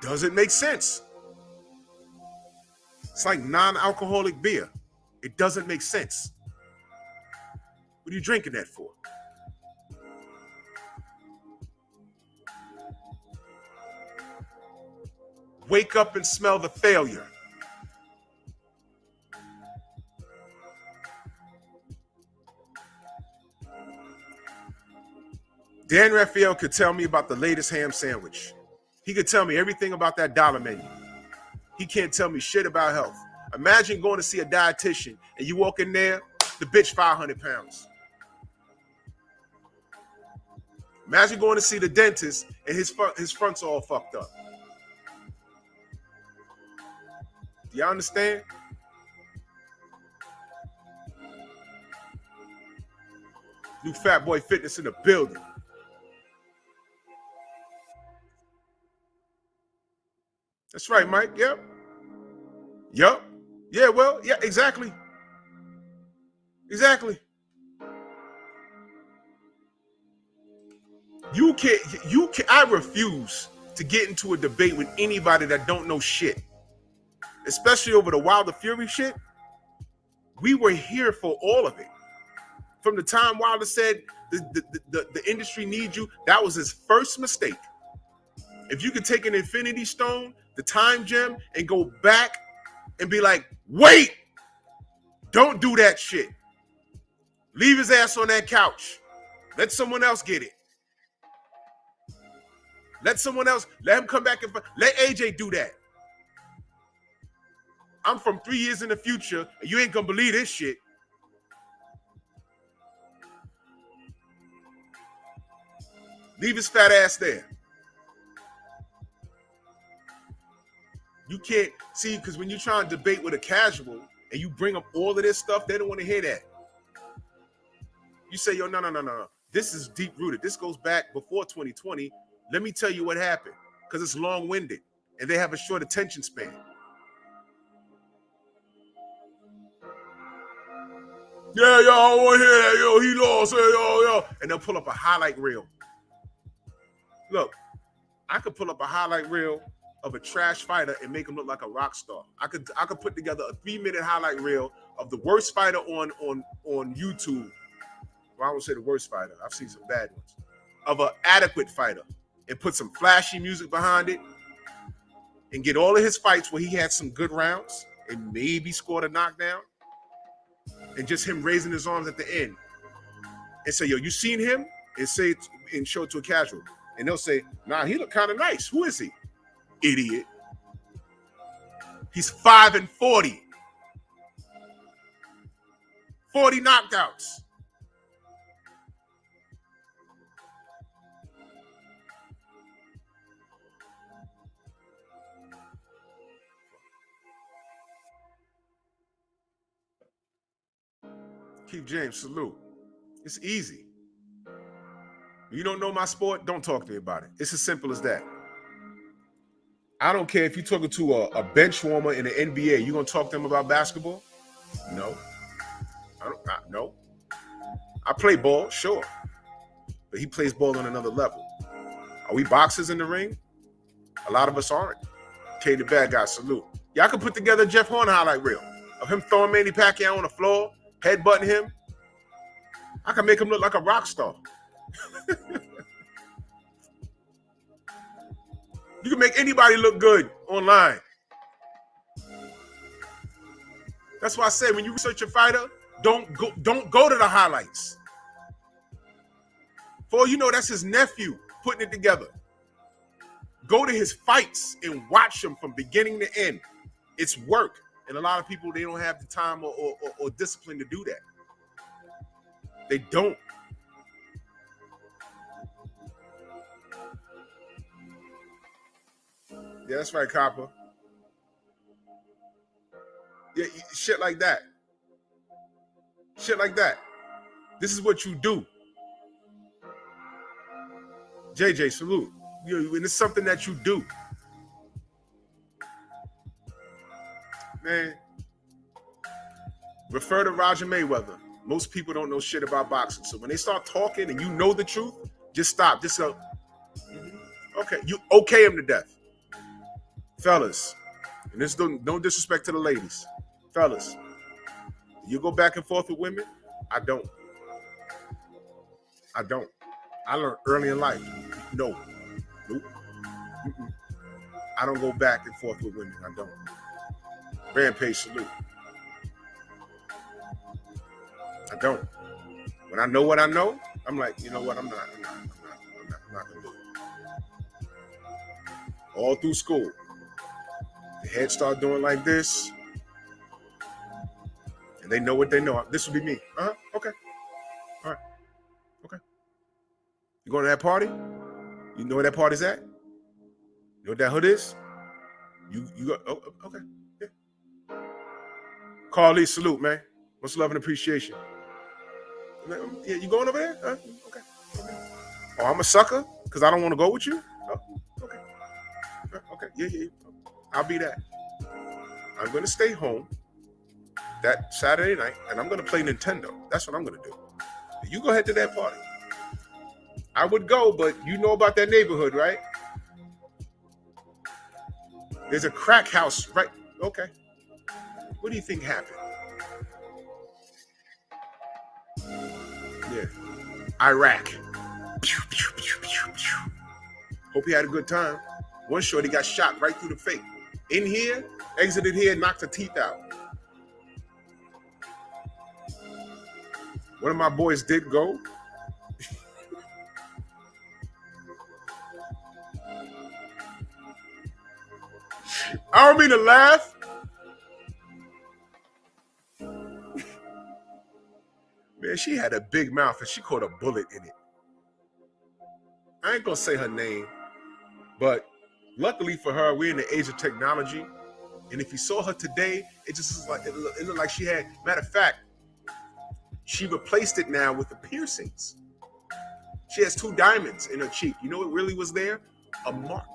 Doesn't make sense. It's like non-alcoholic beer. It doesn't make sense. What are you drinking that for? Wake up and smell the failure. Dan Raphael could tell me about the latest ham sandwich. He could tell me everything about that dollar menu. He can't tell me shit about health. Imagine going to see a dietitian and you walk in there, the bitch 500 pounds. Imagine going to see the dentist and his front's all fucked up. Do y'all understand? New Fat Boy Fitness in the building. That's right, Mike. Yep. Yep. Yeah, well, yeah, exactly. Exactly. You can't, I refuse to get into a debate with anybody that don't know shit. Especially over the Wilder Fury shit. We were here for all of it. From the time Wilder said the industry needs you, that was his first mistake. If you could take an Infinity Stone, the time gem, and go back and be like, wait, Don't do that shit. Leave his ass on that couch. Let someone else get it. Let someone else, let him come back and let AJ do that. I'm from 3 years in the future, and you ain't gonna believe this shit. Leave his fat ass there. You can't see, because when you try and debate with a casual and you bring up all of this stuff, they don't want to hear that. You say, yo, no. This is deep rooted. This goes back before 2020. Let me tell you what happened, because it's long winded and they have a short attention span. Yeah, yo, I want to hear that. Yo, he lost. Yo. And they'll pull up a highlight reel. Look, I could pull up a highlight reel of a trash fighter and make him look like a rock star. I could put together a 3-minute highlight reel of the worst fighter on YouTube. Well, I won't say the worst fighter. I've seen some bad ones. Of an adequate fighter, and put some flashy music behind it, and get all of his fights where he had some good rounds and maybe scored a knockdown, and just him raising his arms at the end, and say, yo, you seen him? And say it, and show it to a casual, and they'll say, nah, he look kind of nice. Who is he? Idiot. He's 5-40. 40 knockouts. Keith James, salute. It's easy. You don't know my sport, don't talk to me about it. It's as simple as that. I don't care if you're talking to a bench warmer in the NBA. You gonna talk to them about basketball? No. No. I play ball, sure. But he plays ball on another level. Are we boxers in the ring? A lot of us aren't. K the bad guy, salute. Y'all can put together a Jeff Horn highlight reel of him throwing Manny Pacquiao on the floor, headbutting him. I can make him look like a rock star. You can make anybody look good online. That's why I say when you research a fighter, don't go to the highlights. For all you know, that's his nephew putting it together. Go to his fights and watch them from beginning to end. It's work. And a lot of people, they don't have the time or discipline to do that. They don't. Yeah, that's right, Copper. Yeah, shit like that. Shit like that. This is what you do. JJ, salute. And it's something that you do. Man, refer to Roger Mayweather. Most people don't know shit about boxing. So when they start talking and you know the truth, just stop. Just go, okay, you okay him to death. Fellas, and this no disrespect to the ladies. Fellas, you go back and forth with women? I don't. I learned early in life. Nope. I don't go back and forth with women. I don't. Rampage, salute. I don't. When I know what I know, I'm like, you know what? I'm not gonna do it. All through school, the head start doing like this, and they know what they know. This would be me. Okay. All right. Okay. You going to that party? You know where that party's at? You know what that hood is? You go. Oh, okay. Yeah. Carly, salute, man. Much love and appreciation. Yeah, you going over there? Okay. Oh, I'm a sucker because I don't want to go with you? Oh, okay. Okay. Yeah. I'll be that. I'm going to stay home that Saturday night, and I'm going to play Nintendo. That's what I'm going to do. You go ahead to that party. I would go, but you know about that neighborhood, right? There's a crack house, right? Okay. What do you think happened? Yeah. Iraq. Hope he had a good time. One shorty got shot right through the face. In here, exited here, knocked her teeth out. One of my boys did go. I don't mean to laugh. Man, she had a big mouth and she caught a bullet in it. I ain't gonna say her name, but luckily for her, we're in the age of technology. And if you saw her today, it just is like it looked like she had. Matter of fact, she replaced it now with the piercings. She has 2 diamonds in her cheek. You know what really was there? A mark.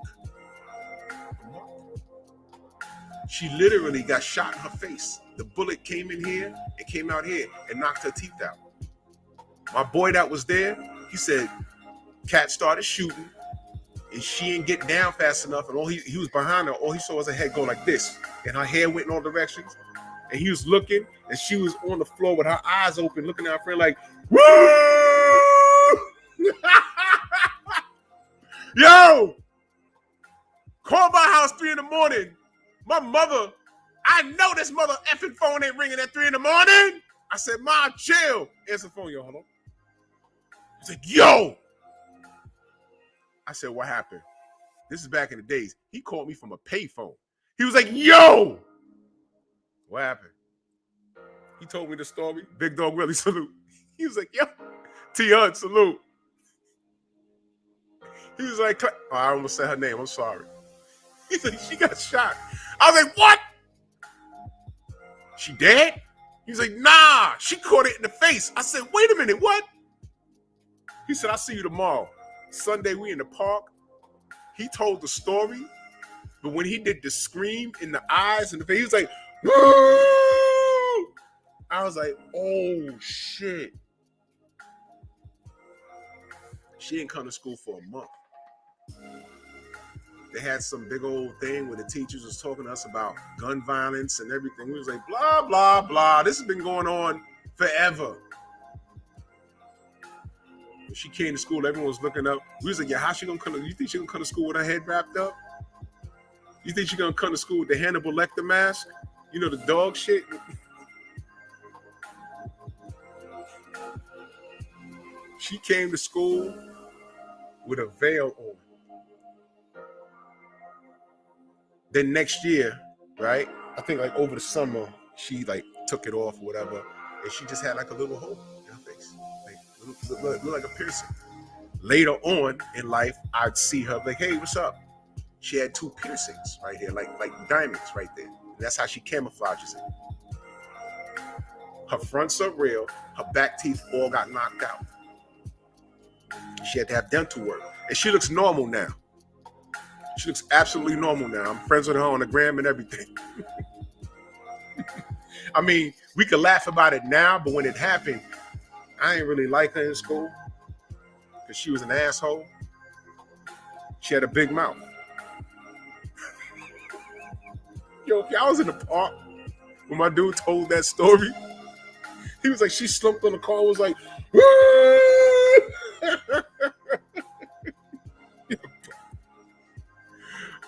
A mark. She literally got shot in her face. The bullet came in here and came out here and knocked her teeth out. My boy that was there, he said, Cat started shooting and she didn't get down fast enough, and he was behind her. All he saw was her head go like this, and her hair went in all directions. And he was looking, and she was on the floor with her eyes open, looking at her friend like, woo! Yo! Call my house 3 in the morning. My mother, I know this mother effing phone ain't ringing at 3 in the morning. I said, Ma, chill. Answer the phone, yo, hold on. He's like, yo! I said, what happened? This is back in the days. He called me from a payphone. He was like, yo! What happened? He told me the story. Big Dog Willie, salute. He was like, yo, T-Hud, salute. He was like, oh, I almost said her name. I'm sorry. He's like, she got shot. I was like, what? She dead? He's like, nah, she caught it in the face. I said, wait a minute, what? He said, I'll see you tomorrow. Sunday, we in the park. He told the story, but when he did the scream in the eyes and the face, he was like, woo! I was like, oh, shit. She didn't come to school for a month. They had some big old thing where the teachers was talking to us about gun violence and everything. We was like, blah, blah, blah. This has been going on forever. When she came to school, everyone was looking up. We was like, yeah, how she gonna come? You think she gonna come to school with her head wrapped up? You think she gonna come to school with the Hannibal Lecter mask? You know, the dog shit? She came to school with a veil on. Then next year, right? I think like over the summer, she like took it off or whatever, and she just had like a little hole in her face, like look like a piercing. Later on in life, I'd see her like, hey, what's up? She had 2 piercings right here, like diamonds right there. And that's how she camouflages it. Her fronts are real. Her back teeth all got knocked out. She had to have dental work, and she looks normal now. She looks absolutely normal now. I'm friends with her on the gram and everything. I mean, we could laugh about it now, but when it happened, I ain't really like her in school because she was an asshole. She had a big mouth. Yo, if y'all was in the park when my dude told that story, he was like, she slumped on the car and was like,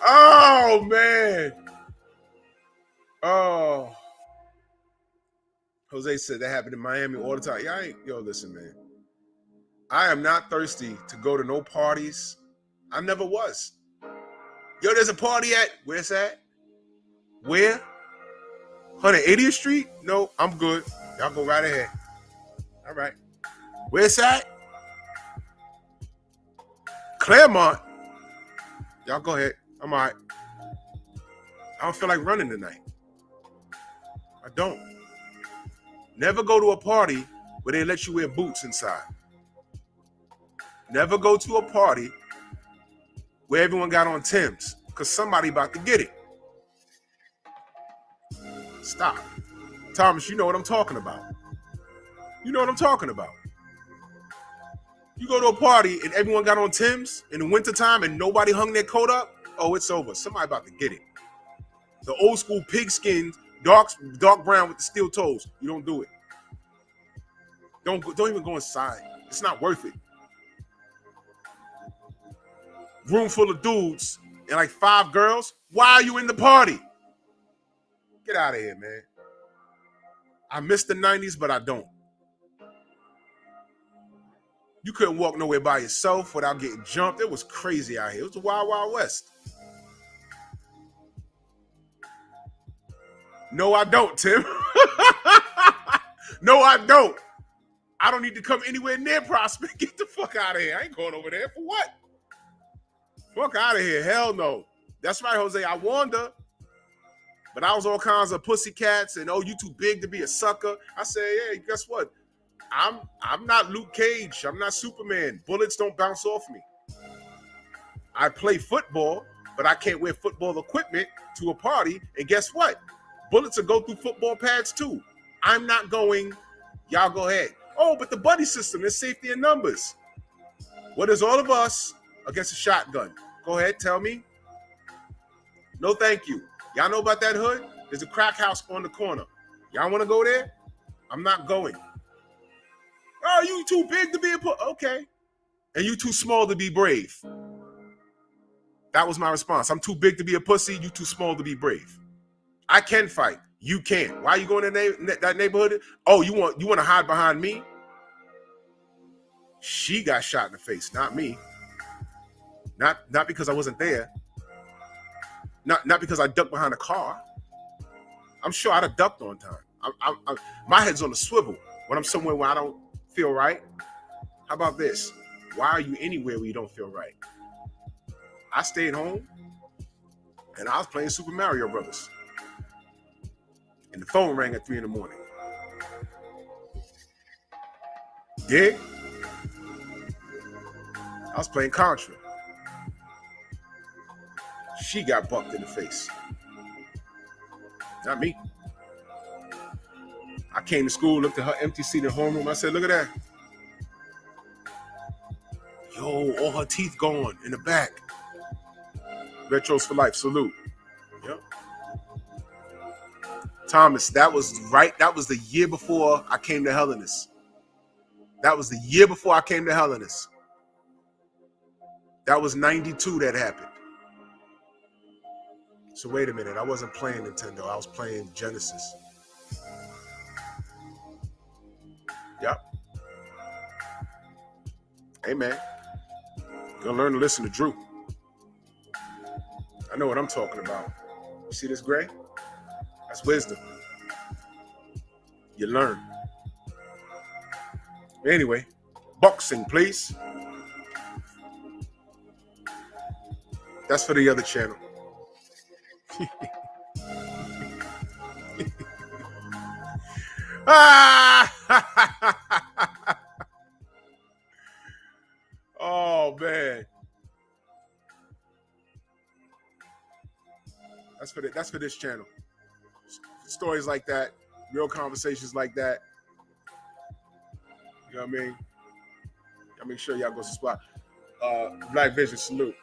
oh, man. Oh. Jose said that happened in Miami all the time. Yo, listen, man. I am not thirsty to go to no parties. I never was. Yo, there's a party at, where's that? Where? 180th Street? No, I'm good. Y'all go right ahead. All right. Where's that? Claremont. Y'all go ahead. I'm all right. I don't feel like running tonight. I don't. Never go to a party where they let you wear boots inside. Never go to a party where everyone got on Timbs because somebody about to get it. Stop. Thomas, you know what I'm talking about. You know what I'm talking about. You go to a party and everyone got on Timbs in the wintertime and nobody hung their coat up, oh, it's over. Somebody about to get it. The old school pigskin, dark brown with the steel toes. You don't do it. Don't even go inside. It's not worth it. Room full of dudes and like 5 girls. Why are you in the party? Get out of here, man. I miss the 90s, but I don't. You couldn't walk nowhere by yourself without getting jumped. It was crazy out here. It was the Wild Wild West. No, I don't, Tim. No, I don't. I don't need to come anywhere near Prospect. Get the fuck out of here. I ain't going over there. For what? Fuck out of here. Hell no. That's right, Jose. I warned her. But I was all kinds of pussycats and, oh, you too big to be a sucker. I said, hey, guess what? I'm not Luke Cage. I'm not Superman. Bullets don't bounce off me. I play football, but I can't wear football equipment to a party. And guess what? Bullets will go through football pads too. I'm not going. Y'all go ahead. Oh, but the buddy system is safety in numbers. What is all of us against a shotgun? Go ahead, tell me. No, thank you. Y'all know about that hood? There's a crack house on the corner. Y'all want to go there? I'm not going. Oh, you too big to be a okay. And you too small to be brave. That was my response. I'm too big to be a pussy. You too small to be brave. I can fight. You can't. Why are you going to that neighborhood? Oh, you want to hide behind me? She got shot in the face, not me. Not because I wasn't there. Not because I ducked behind a car. I'm sure I'd have ducked on time. My head's on a swivel when I'm somewhere where I don't feel right. How about this? Why are you anywhere where you don't feel right? I stayed home and I was playing Super Mario Brothers. And the phone rang at 3 a.m. Dig? I was playing Contra. She got bucked in the face. Not me. I came to school, looked at her empty seat in the homeroom. I said, look at that. Yo, all her teeth gone in the back. Retros for life. Salute. Yep. Thomas, that was right. That was the year before I came to Hellenist. That was the year before I came to Hellenist. That was 92 that happened. So wait a minute. I wasn't playing Nintendo. I was playing Genesis. Yep. Hey, man. You're going to learn to listen to Drew. I know what I'm talking about. You see this gray? That's wisdom. You learn. Anyway, boxing, please. That's for the other channel. Oh, man. That's for this channel. Stories like that, real conversations like that. You know what I mean? Y'all make sure y'all go subscribe. Black Vision, salute.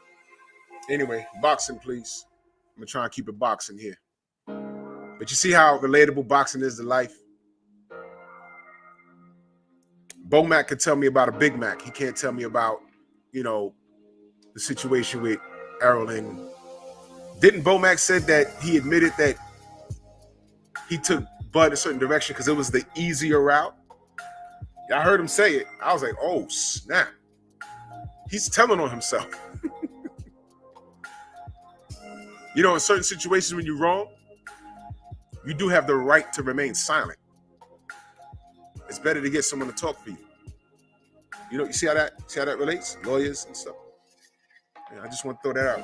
Anyway, boxing, please. I'm gonna try and keep it boxing here. But you see how relatable boxing is to life? Bo Mac could tell me about a Big Mac. He can't tell me about, the situation with Errol. And didn't Bo Mac said that he admitted that he took Bud in a certain direction because it was the easier route? I heard him say it. I was like, oh, snap. He's telling on himself. In certain situations when you're wrong, you do have the right to remain silent. It's better to get someone to talk for you. You see how that relates? Lawyers and stuff. Yeah, I just want to throw that out.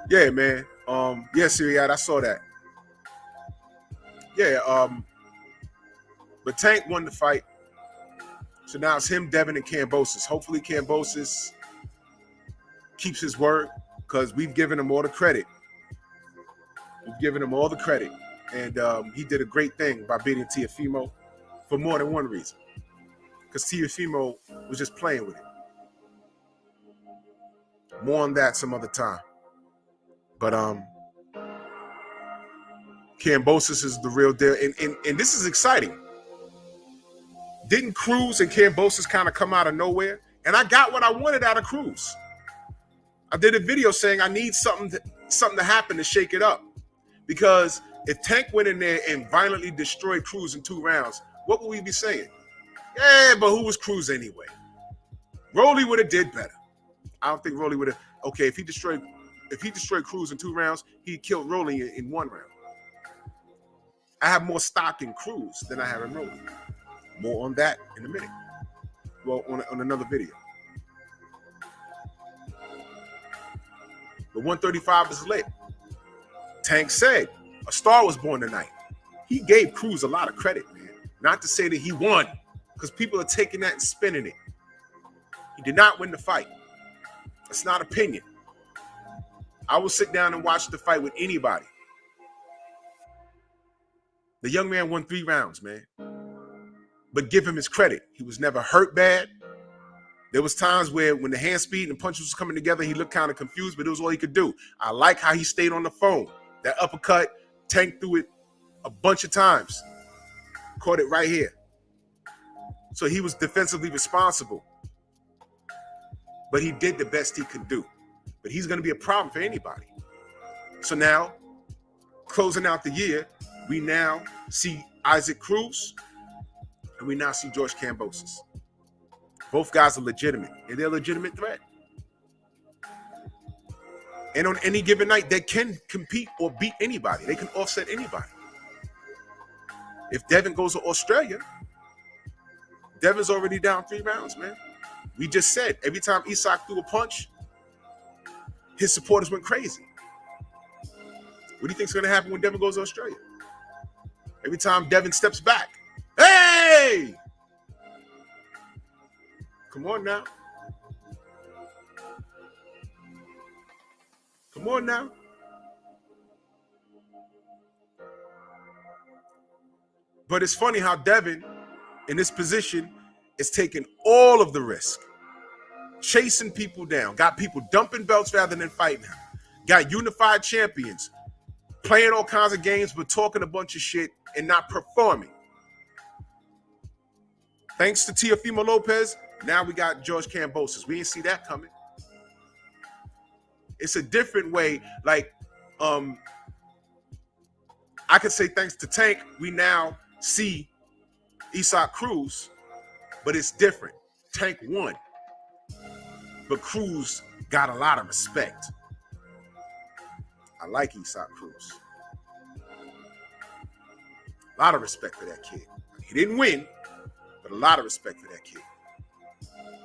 Yeah, man. Siriat, I saw that. Yeah, but Tank won the fight. So now it's him, Devin, and Kambosos. Hopefully Kambosos keeps his word because we've given him all the credit. And he did a great thing by beating Teofimo for more than one reason. Because Teofimo was just playing with it. More on that some other time. But Kambosos is the real deal. And this is exciting. Didn't Cruz and Kambosos kind of come out of nowhere? And I got what I wanted out of Cruz. I did a video saying I need something to happen to shake it up. Because if Tank went in there and violently destroyed Cruz in 2 rounds, what would we be saying? Yeah, but who was Cruz anyway? Rolly would have did better. I don't think Rolly would have. Okay, if he destroyed Cruz in 2 rounds, he killed Rolly in 1 round. I have more stock in Cruz than I have in Rolly. More on that in a minute. Well, on another video. The 135 is lit. Tank said a star was born tonight. He gave Cruz a lot of credit, man. Not to say that he won, because people are taking that and spinning it. He did not win the fight. It's not opinion. I will sit down and watch the fight with anybody. The young man won 3 rounds, man. But give him his credit. He was never hurt bad. There was times where when the hand speed and punches was coming together, he looked kind of confused, but it was all he could do. I like how he stayed on the phone. That uppercut, Tank threw it a bunch of times. Caught it right here. So he was defensively responsible. But he did the best he could do. But he's going to be a problem for anybody. So now, closing out the year, we now see Isaac Cruz, and we now see George Kambosos. Both guys are legitimate, and they're a legitimate threat. And on any given night, they can compete or beat anybody. They can offset anybody. If Devin goes to Australia, Devin's already down 3 rounds, man. We just said, every time Isak threw a punch, his supporters went crazy. What do you think's going to happen when Devin goes to Australia? Every time Devin steps back, hey! Come on now. Come on now. But it's funny how Devin, in this position, is taking all of the risk. Chasing people down. Got people dumping belts rather than fighting him. Got unified champions. Playing all kinds of games, but talking a bunch of shit and not performing. Thanks to Teofimo Lopez, now we got George Kambosos. We didn't see that coming. It's a different way. Like, I could say thanks to Tank, we now see Isak Cruz, but it's different. Tank won, but Cruz got a lot of respect. I like Isak Cruz. A lot of respect for that kid. He didn't win, but a lot of respect for that kid.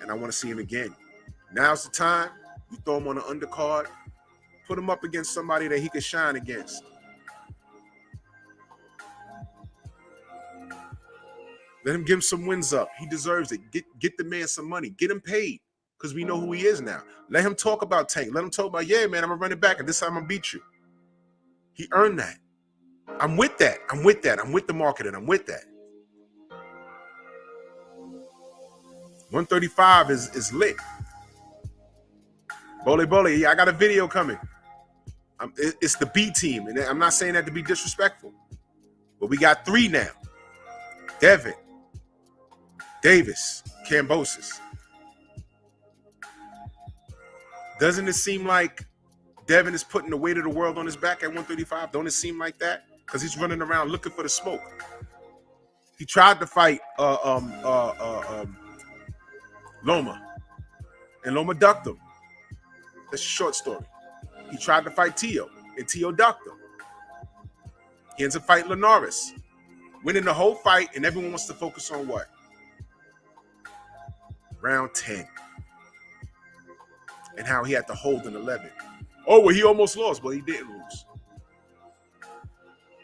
And I want to see him again. Now's the time. You throw him on an undercard. Put him up against somebody that he could shine against. Let him give him some wins up. He deserves it. Get the man some money. Get him paid, because we know who he is now. Let him talk about Tank. Let him talk about, yeah, man, I'm going to run it back, and this time I'm going to beat you. He earned that. I'm with that. I'm with that. I'm with the marketing. I'm with that. 135 is lit. Bole, yeah, I got a video coming. It's the B team, and I'm not saying that to be disrespectful, but we got 3 now. Devin, Davis, Kambosos. Doesn't it seem like Devin is putting the weight of the world on his back at 135? Don't it seem like that? Because he's running around looking for the smoke. He tried to fight Loma, and Loma ducked him. That's a short story. He tried to fight Tio, and Tio ducked him. He ends up fighting Linares, winning the whole fight, and everyone wants to focus on what? Round 10. And how he had to hold an 11. Oh, well, he almost lost. Well, he didn't lose.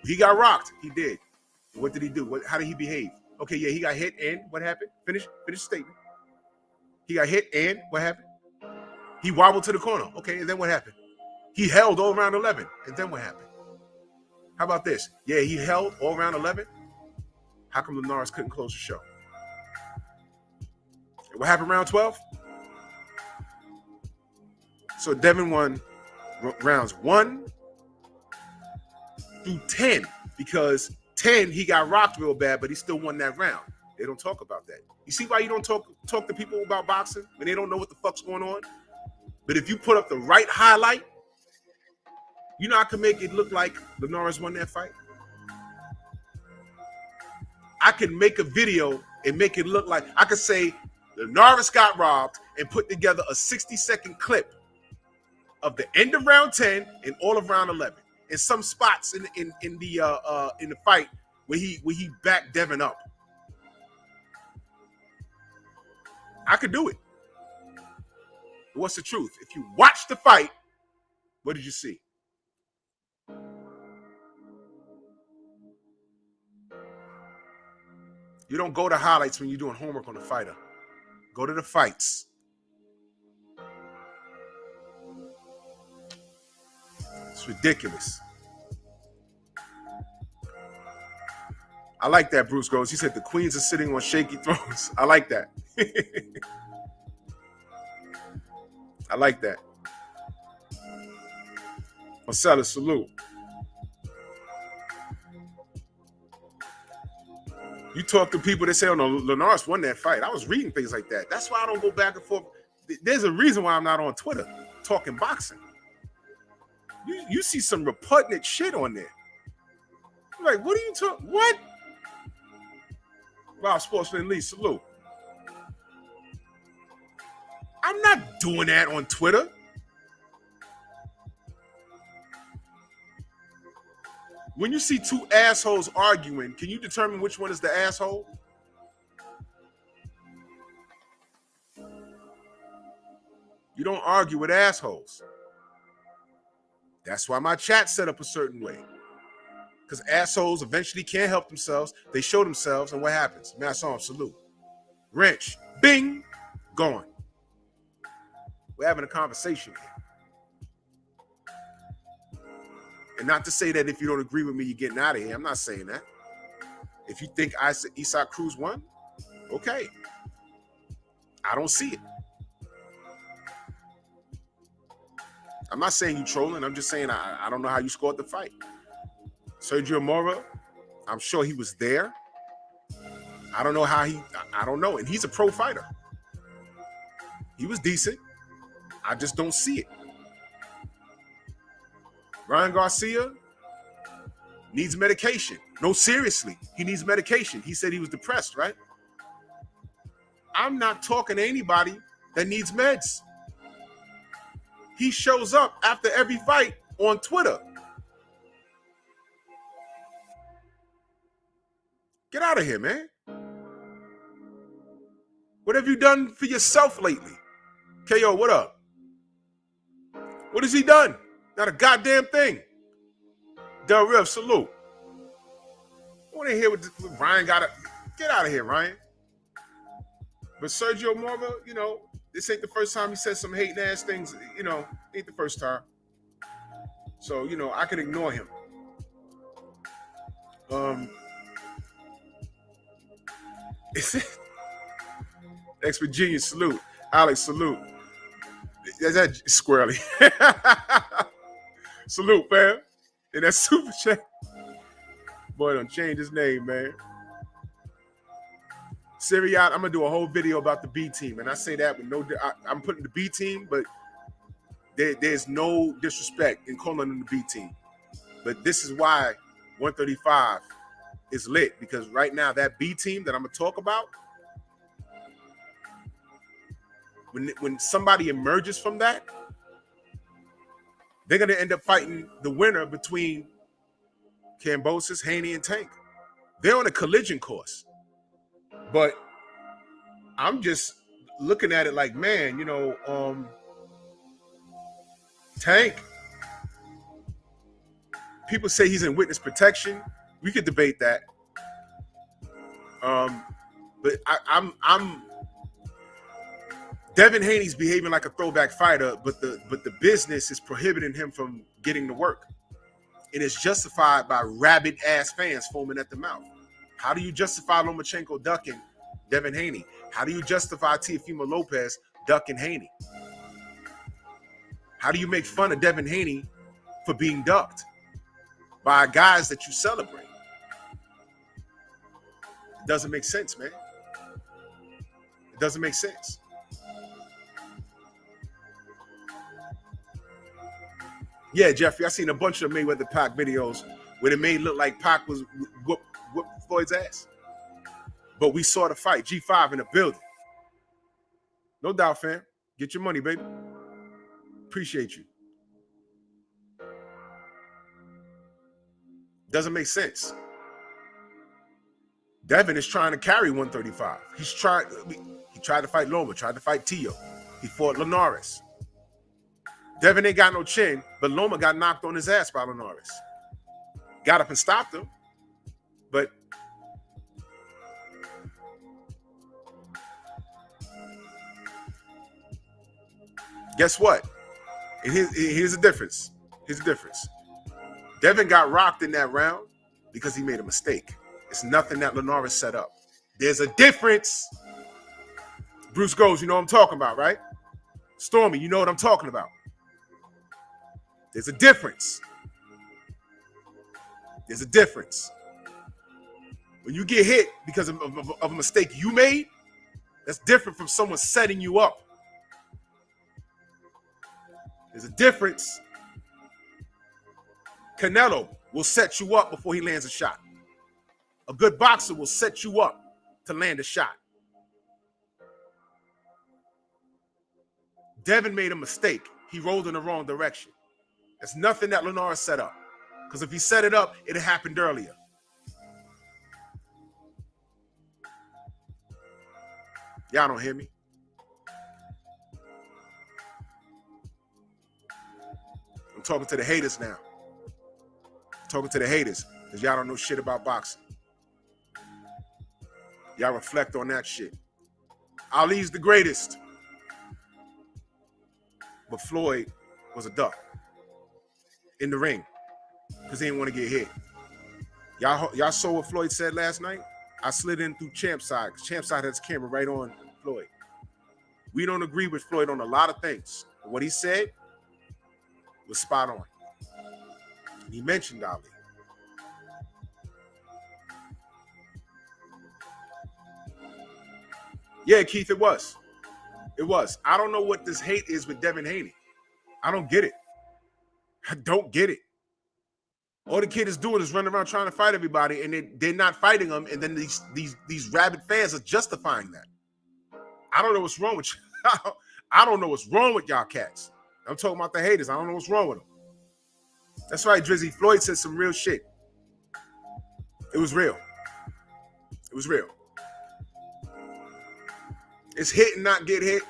He got rocked. He did. What did he do? How did he behave? Okay, yeah, he got hit, and what happened? Finish the statement. He got hit, and what happened? He wobbled to the corner. Okay, and then what happened? He held all round 11, and then what happened? How about this? Yeah, he held all round 11. How come Linares couldn't close the show? And what happened round 12? So Devin won rounds 1 through 10, because 10 he got rocked real bad, but he still won that round. They don't talk about that. You see why you don't talk to people about boxing when they don't know what the fuck's going on? But if you put up the right highlight, you know I can make it look like Linares won that fight. I can make a video and make it look like I could say Linares got robbed and put together a 60-second clip of the end of round 10 and all of round 11, and some spots in the fight where he backed Devin up. I could do it. What's the truth? If you watch the fight, what did you see? You don't go to highlights when you're doing homework on the fighter. Go to the fights. It's ridiculous. I like that, Bruce goes. He said the queens are sitting on shaky thrones. I like that. I like that. Marcellus, salute. You talk to people that say, oh no, Linares won that fight. I was reading things like that. That's why I don't go back and forth. There's a reason why I'm not on Twitter talking boxing. You see some repugnant shit on there. I'm like, what are you talking? What? Wow, Sportsman Lee, salute. I'm not doing that on Twitter. When you see two assholes arguing, can you determine which one is the asshole? You don't argue with assholes. That's why my chat's set up a certain way. Because assholes eventually can't help themselves. They show themselves, and what happens? Man, I saw him, salute. Wrench, bing, gone. We're having a conversation here. And not to say that if you don't agree with me, you're getting out of here. I'm not saying that. If you think Isaac Cruz won, okay. I don't see it. I'm not saying you trolling. I'm just saying I don't know how you scored the fight. Sergio Mora, I'm sure he was there. I don't know how I don't know. And he's a pro fighter. He was decent. I just don't see it. Ryan Garcia needs medication. No, seriously, he needs medication. He said he was depressed, right? I'm not talking to anybody that needs meds. He shows up after every fight on Twitter. Get out of here, man. What have you done for yourself lately? KO, what up? What has he done? Not a goddamn thing. Del Rev, salute. I want to hear what Ryan got to get out of here, Ryan. But Sergio Mora, you know, this ain't the first time he said some hating ass things. You know, ain't the first time. So, you know, I can ignore him. Expert Genius, salute. Alex, salute. Is that squirrely? Salute, fam. And that super chat. Boy, don't change his name, man. Siriat, I'm gonna do a whole video about the B team, and I say that with no. I'm putting the B team, but there's no disrespect in calling them the B team. But this is why 135 is lit, because right now that B team that I'm gonna talk about, when somebody emerges from that, they're gonna end up fighting the winner between Kambosos, Haney, and Tank. They're on a collision course. But I'm just looking at it like, man, you know, Tank, people say he's in witness protection. We could debate that. But I'm Devin Haney's behaving like a throwback fighter, but the business is prohibiting him from getting to work. And it's justified by rabid ass fans foaming at the mouth. How do you justify Lomachenko ducking Devin Haney? How do you justify Teofimo Lopez ducking Haney? How do you make fun of Devin Haney for being ducked by guys that you celebrate? It doesn't make sense, man. It doesn't make sense. Yeah, Jeffrey, I seen a bunch of Mayweather Pac videos where it made it look like Pac was whoop Floyd's ass. But we saw the fight. G5 in the building. No doubt, fam. Get your money, baby. Appreciate you. Doesn't make sense. Devin is trying to carry 135. He tried to fight Loma, tried to fight Tio. He fought Linares. Devin ain't got no chin, but Loma got knocked on his ass by Linares. Got up and stopped him, but guess what? And here's the difference. Here's the difference. Devin got rocked in that round because he made a mistake. It's nothing that Linares set up. There's a difference. Bruce goes, you know what I'm talking about, right? Stormy, you know what I'm talking about. There's a difference. There's a difference. When you get hit because of a mistake you made, that's different from someone setting you up. There's a difference. Canelo will set you up before he lands a shot. A good boxer will set you up to land a shot. Devin made a mistake. He rolled in the wrong direction. There's nothing that Linares set up. Because if he set it up, it happened earlier. Y'all don't hear me? I'm talking to the haters now. I'm talking to the haters because y'all don't know shit about boxing. Y'all reflect on that shit. Ali's the greatest. But Floyd was a duck in the ring because he didn't want to get hit. Y'all saw what Floyd said last night? I slid in through Champ's side because Champ's side has camera right on Floyd. We don't agree with Floyd on a lot of things. But what he said was spot on. He mentioned Ali. Yeah, Keith, it was. It was. I don't know what this hate is with Devin Haney. I don't get it. I don't get it. All the kid is doing is running around trying to fight everybody, and they're not fighting them, and then these rabid fans are justifying that. I don't know what's wrong with you. I don't know what's wrong with y'all cats. I'm talking about the haters. I don't know what's wrong with them. That's right, Drizzy. Floyd said some real shit. It was real. It was real. It's hit and not get hit.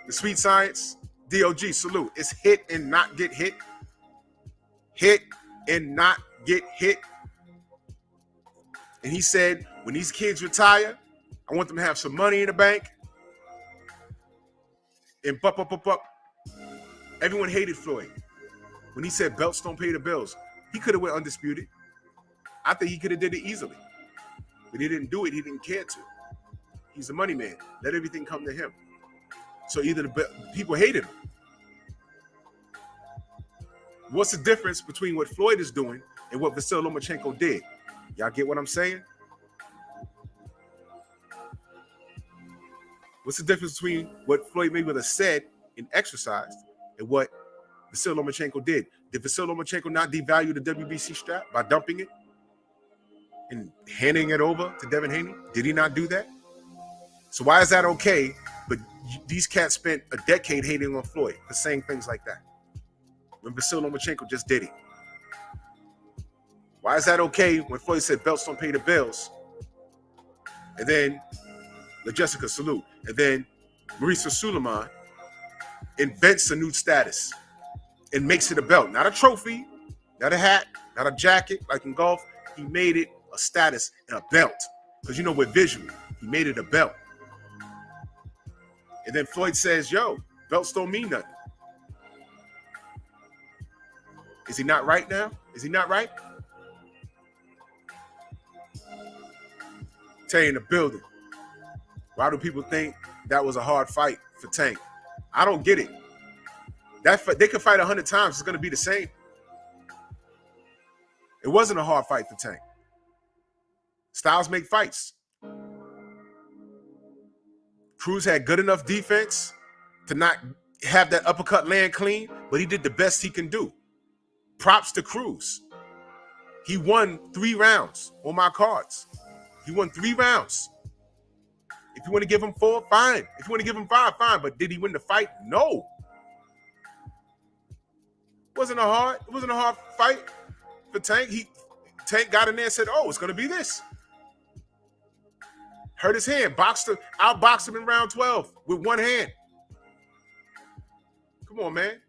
The sweet science. DOG, salute. It's hit and not get hit. Hit and not get hit. And he said, when these kids retire, I want them to have some money in the bank. And everyone hated Floyd. When he said belts don't pay the bills, he could have went undisputed. I think he could have did it easily. But he didn't do it. He didn't care to. He's a money man. Let everything come to him. So either the people hated him. What's the difference between what Floyd is doing and what Vasily Lomachenko did? Y'all get what I'm saying? What's the difference between what Floyd Mayweather said and exercised and what Vasily Lomachenko did? Did Vasily Lomachenko not devalue the WBC strap by dumping it and handing it over to Devin Haney? Did he not do that? So why is that okay? But these cats spent a decade hating on Floyd for saying things like that when Vasily Lomachenko just did it. Why is that okay when Floyd said belts don't pay the bills? And then Jessica, salute. And then Marisa Suleiman invents a new status and makes it a belt. Not a trophy, not a hat, not a jacket like in golf. He made it a status and a belt. Because you know we're visual. He made it a belt. And then Floyd says, yo, belts don't mean nothing. Is he not right now? Is he not right? Tay in the building. Why do people think that was a hard fight for Tank? I don't get it. They could fight 100 times. It's going to be the same. It wasn't a hard fight for Tank. Styles make fights. Cruz had good enough defense to not have that uppercut land clean, but he did the best he can do. Props to Cruz. He won 3 rounds on my cards. He won 3 rounds. If you want to give him 4, fine. If you want to give him 5, fine. But did he win the fight? No. It wasn't a hard fight for Tank. Tank got in there and said, "Oh, it's gonna be this." Hurt his hand, outboxed him in round 12 with one hand. Come on, man.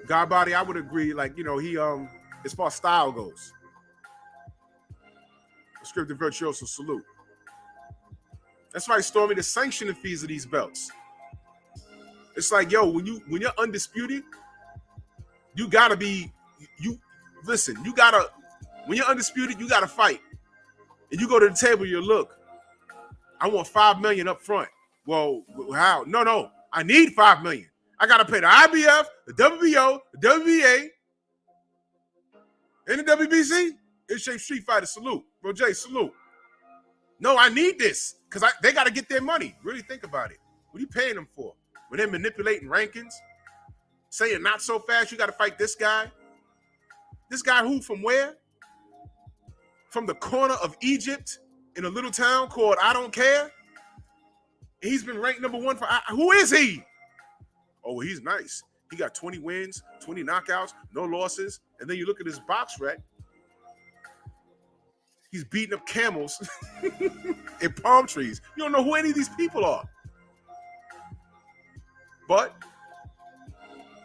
Godbody, I would agree. Like, he as far as style goes, scripted virtuoso, salute. That's right, Stormy. The sanctioning fees of these belts. It's like, yo, when you're undisputed, you gotta be. When you're undisputed, you gotta fight. And you go to the table, you look. I want $5 million up front. Well, how? No. I need $5 million. I gotta pay the IBF, the WBO, the WBA, and the WBC. It's Shape Street Fighter, salute. Bro J, salute. No, I need this because they got to get their money. Really think about it. What are you paying them for? When they're manipulating rankings, saying not so fast, you got to fight this guy. This guy who, from where? From the corner of Egypt in a little town called I Don't Care. He's been ranked number 1 for, who is he? Oh, he's nice. He got 20 wins, 20 knockouts, no losses. And then you look at his box rec. He's beating up camels in palm trees. You don't know who any of these people are. But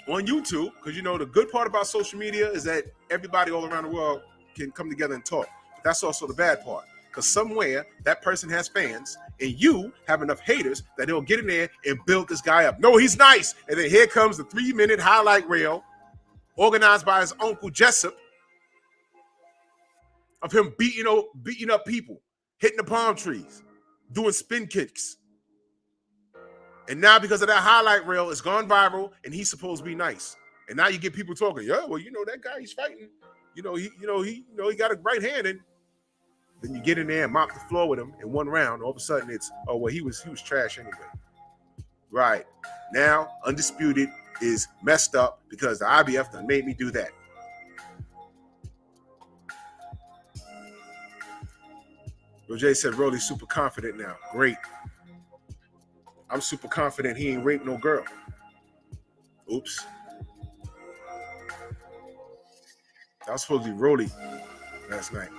on YouTube, because the good part about social media is that everybody all around the world can come together and talk. But that's also the bad part. Because somewhere that person has fans and you have enough haters that they'll get in there and build this guy up. No, he's nice. And then here comes the 3-minute highlight reel organized by his uncle Jessup of him beating up people, hitting the palm trees, doing spin kicks. And now because of that highlight reel, it's gone viral and he's supposed to be nice. And now you get people talking, yeah, well, that guy he's fighting, he got a right hand and then you get in there and mop the floor with him in one round. All of a sudden it's, oh, well, he was trash anyway. Right. Now, Undisputed is messed up because the IBF done made me do that. Roger said Rolly's super confident now. Great. I'm super confident he ain't raped no girl. Oops. That was supposed to be Rolly last night.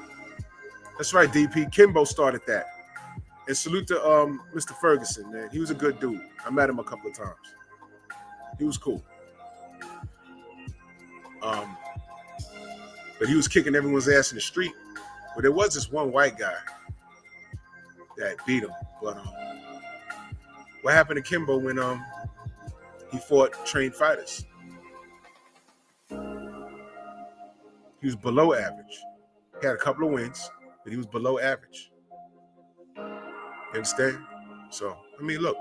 That's right, DP. Kimbo started that. And salute to Mr. Ferguson, man. He was a good dude. I met him a couple of times. He was cool. But he was kicking everyone's ass in the street. But there was this one white guy that beat him. But what happened to Kimbo when he fought trained fighters? He was below average. He had a couple of wins, but he was below average. You understand? So, I mean, look.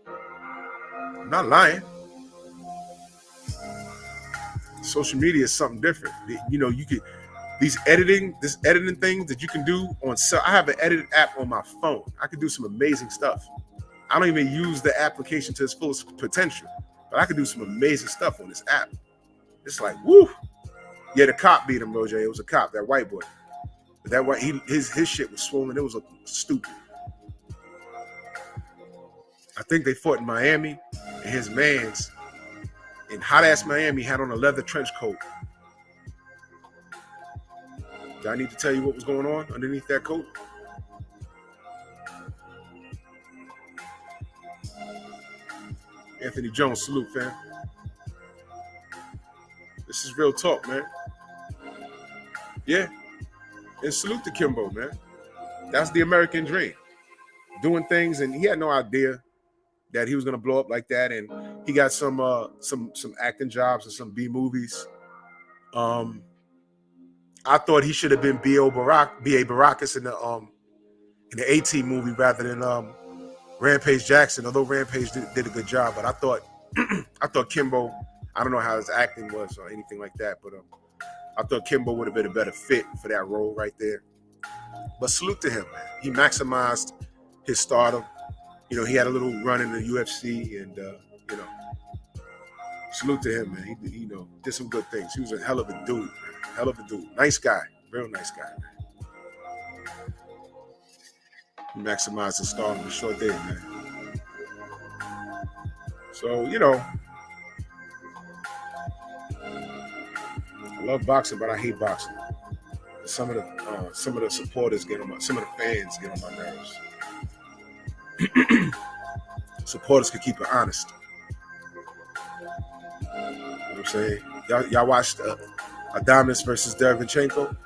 I'm not lying. Social media is something different. You could this editing things that you can do on. I have an editing app on my phone. I can do some amazing stuff. I don't even use the application to its fullest potential, but I can do some amazing stuff on this app. It's like, woo. Yeah, the cop beat him, Roger. It was a cop, that white boy. But that white, his shit was swollen. It was stupid. I think they fought in Miami, and his man's in hot-ass Miami had on a leather trench coat. Do I need to tell you what was going on underneath that coat? Anthony Jones, salute, fam. This is real talk, man. Yeah. And salute to Kimbo, man. That's the American dream. Doing things, and he had no idea that he was gonna blow up like that. And he got some acting jobs and some B movies. I thought he should have been B.A. Baracus in the A-Team movie rather than Rampage Jackson. Although Rampage did a good job, but I thought Kimbo. I don't know how his acting was or anything like that, but I thought Kimbo would have been a better fit for that role right there. But salute to him, man. He maximized his stardom. He had a little run in the UFC, and Salute to him, man. He did some good things. He was a hell of a dude, man. Hell of a dude. Nice guy. Real nice guy, man. He maximized his stardom. He sure did, man. So, I love boxing, but I hate boxing. Some of the supporters some of the fans get on my nerves. Supporters can keep it honest. You know what I'm saying? Y'all watched Adamas versus Derevyanchenko?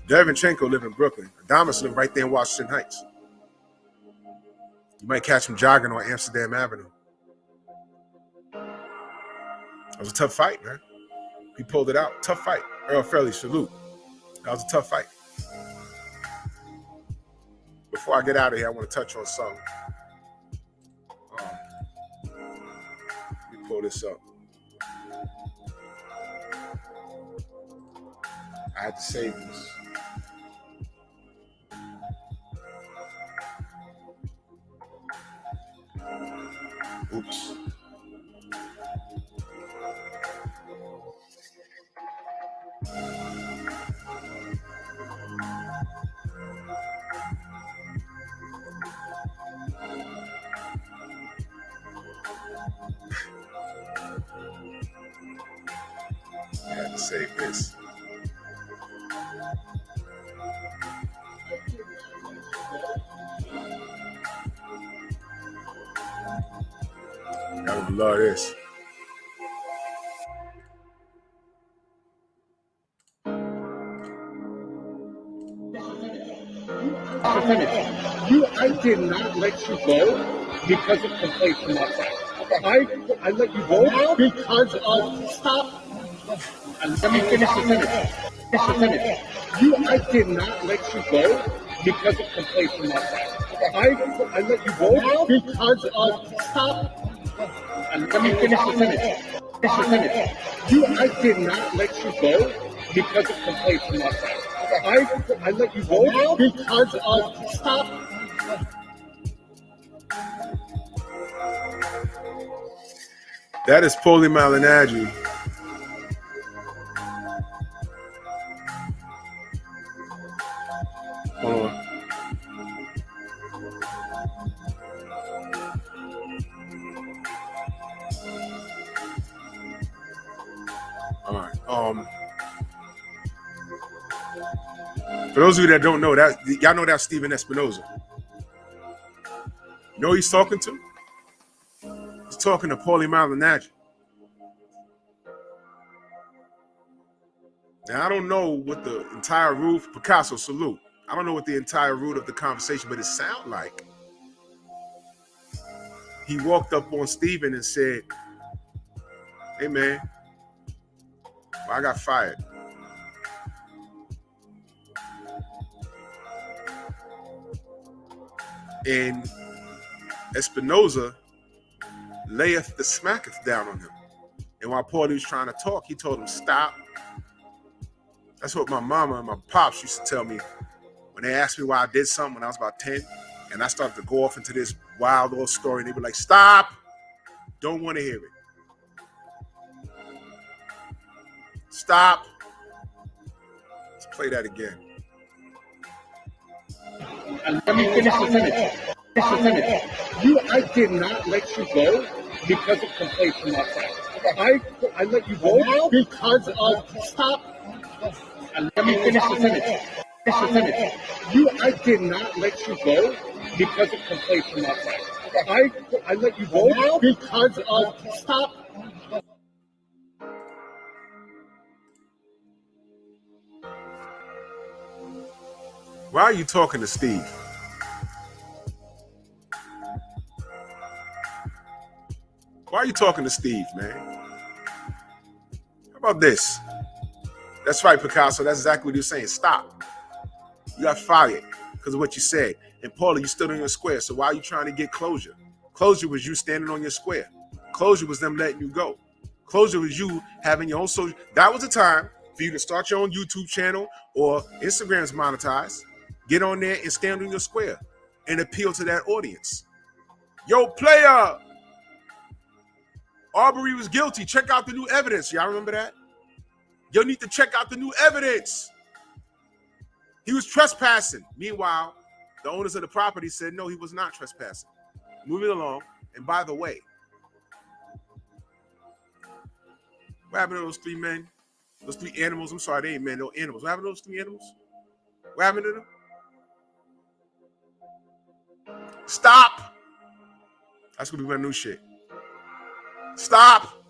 Derevyanchenko live in Brooklyn. Adamas live right there in Washington Heights. You might catch him jogging on Amsterdam Avenue. That was a tough fight, man. He pulled it out. Tough fight. Earl Fairley, salute. That was a tough fight. Before I get out of here, I want to touch on something. Let me pull this up. I had to save this. Oops. I had to save this. I would love this. I did not let you go because of complaints from outside. I let you go because of stop. And let me finish the sentence. I did not let you go because of complaints from outside. I let you go because of stop. And let me finish the sentence. I did not let you go because of complaints from outside. I let you go because of stop. That is Paulie Malignaggi. Hold on. All right. For those of you that don't know, that y'all know that's Steven Espinoza. You know who he's talking to? He's talking to Paulie Malignaggi. Now, I don't know what the entire root, Picasso, salute. I don't know what the entire root of the conversation, but it sounded like he walked up on Steven and said, hey, man, I got fired. And Espinoza layeth the smacketh down on him. And while Paulie was trying to talk, he told him, stop. That's what my mama and my pops used to tell me when they asked me why I did something when I was about 10. And I started to go off into this wild old story. And they were like, stop. Don't want to hear it. Stop. Let's play that again. And let me finish the sentence. I did not let you go because of complaints from outside. I let you go because of stop. And let me finish the sentence. I did not let you go because of complaints from outside. I let you go because of stop. Why are you talking to Steve? Why are you talking to Steve, man? How about this? That's right, Picasso. That's exactly what you're saying. Stop. You got fired because of what you said. And Paulie, you stood on your square. So why are you trying to get closure? Closure was you standing on your square. Closure was them letting you go. Closure was you having your own social. That was the time for you to start your own YouTube channel or Instagram's monetized. Get on there and stand on your square and appeal to that audience. Yo, player! Arbery was guilty. Check out the new evidence. Y'all remember that? You'll need to check out the new evidence. He was trespassing. Meanwhile, the owners of the property said, no, he was not trespassing. Moving along. And by the way, what happened to those three men? Those three animals? I'm sorry, they ain't men, they're animals. What happened to those three animals? What happened to them? Stop. That's going to be my new shit. Stop.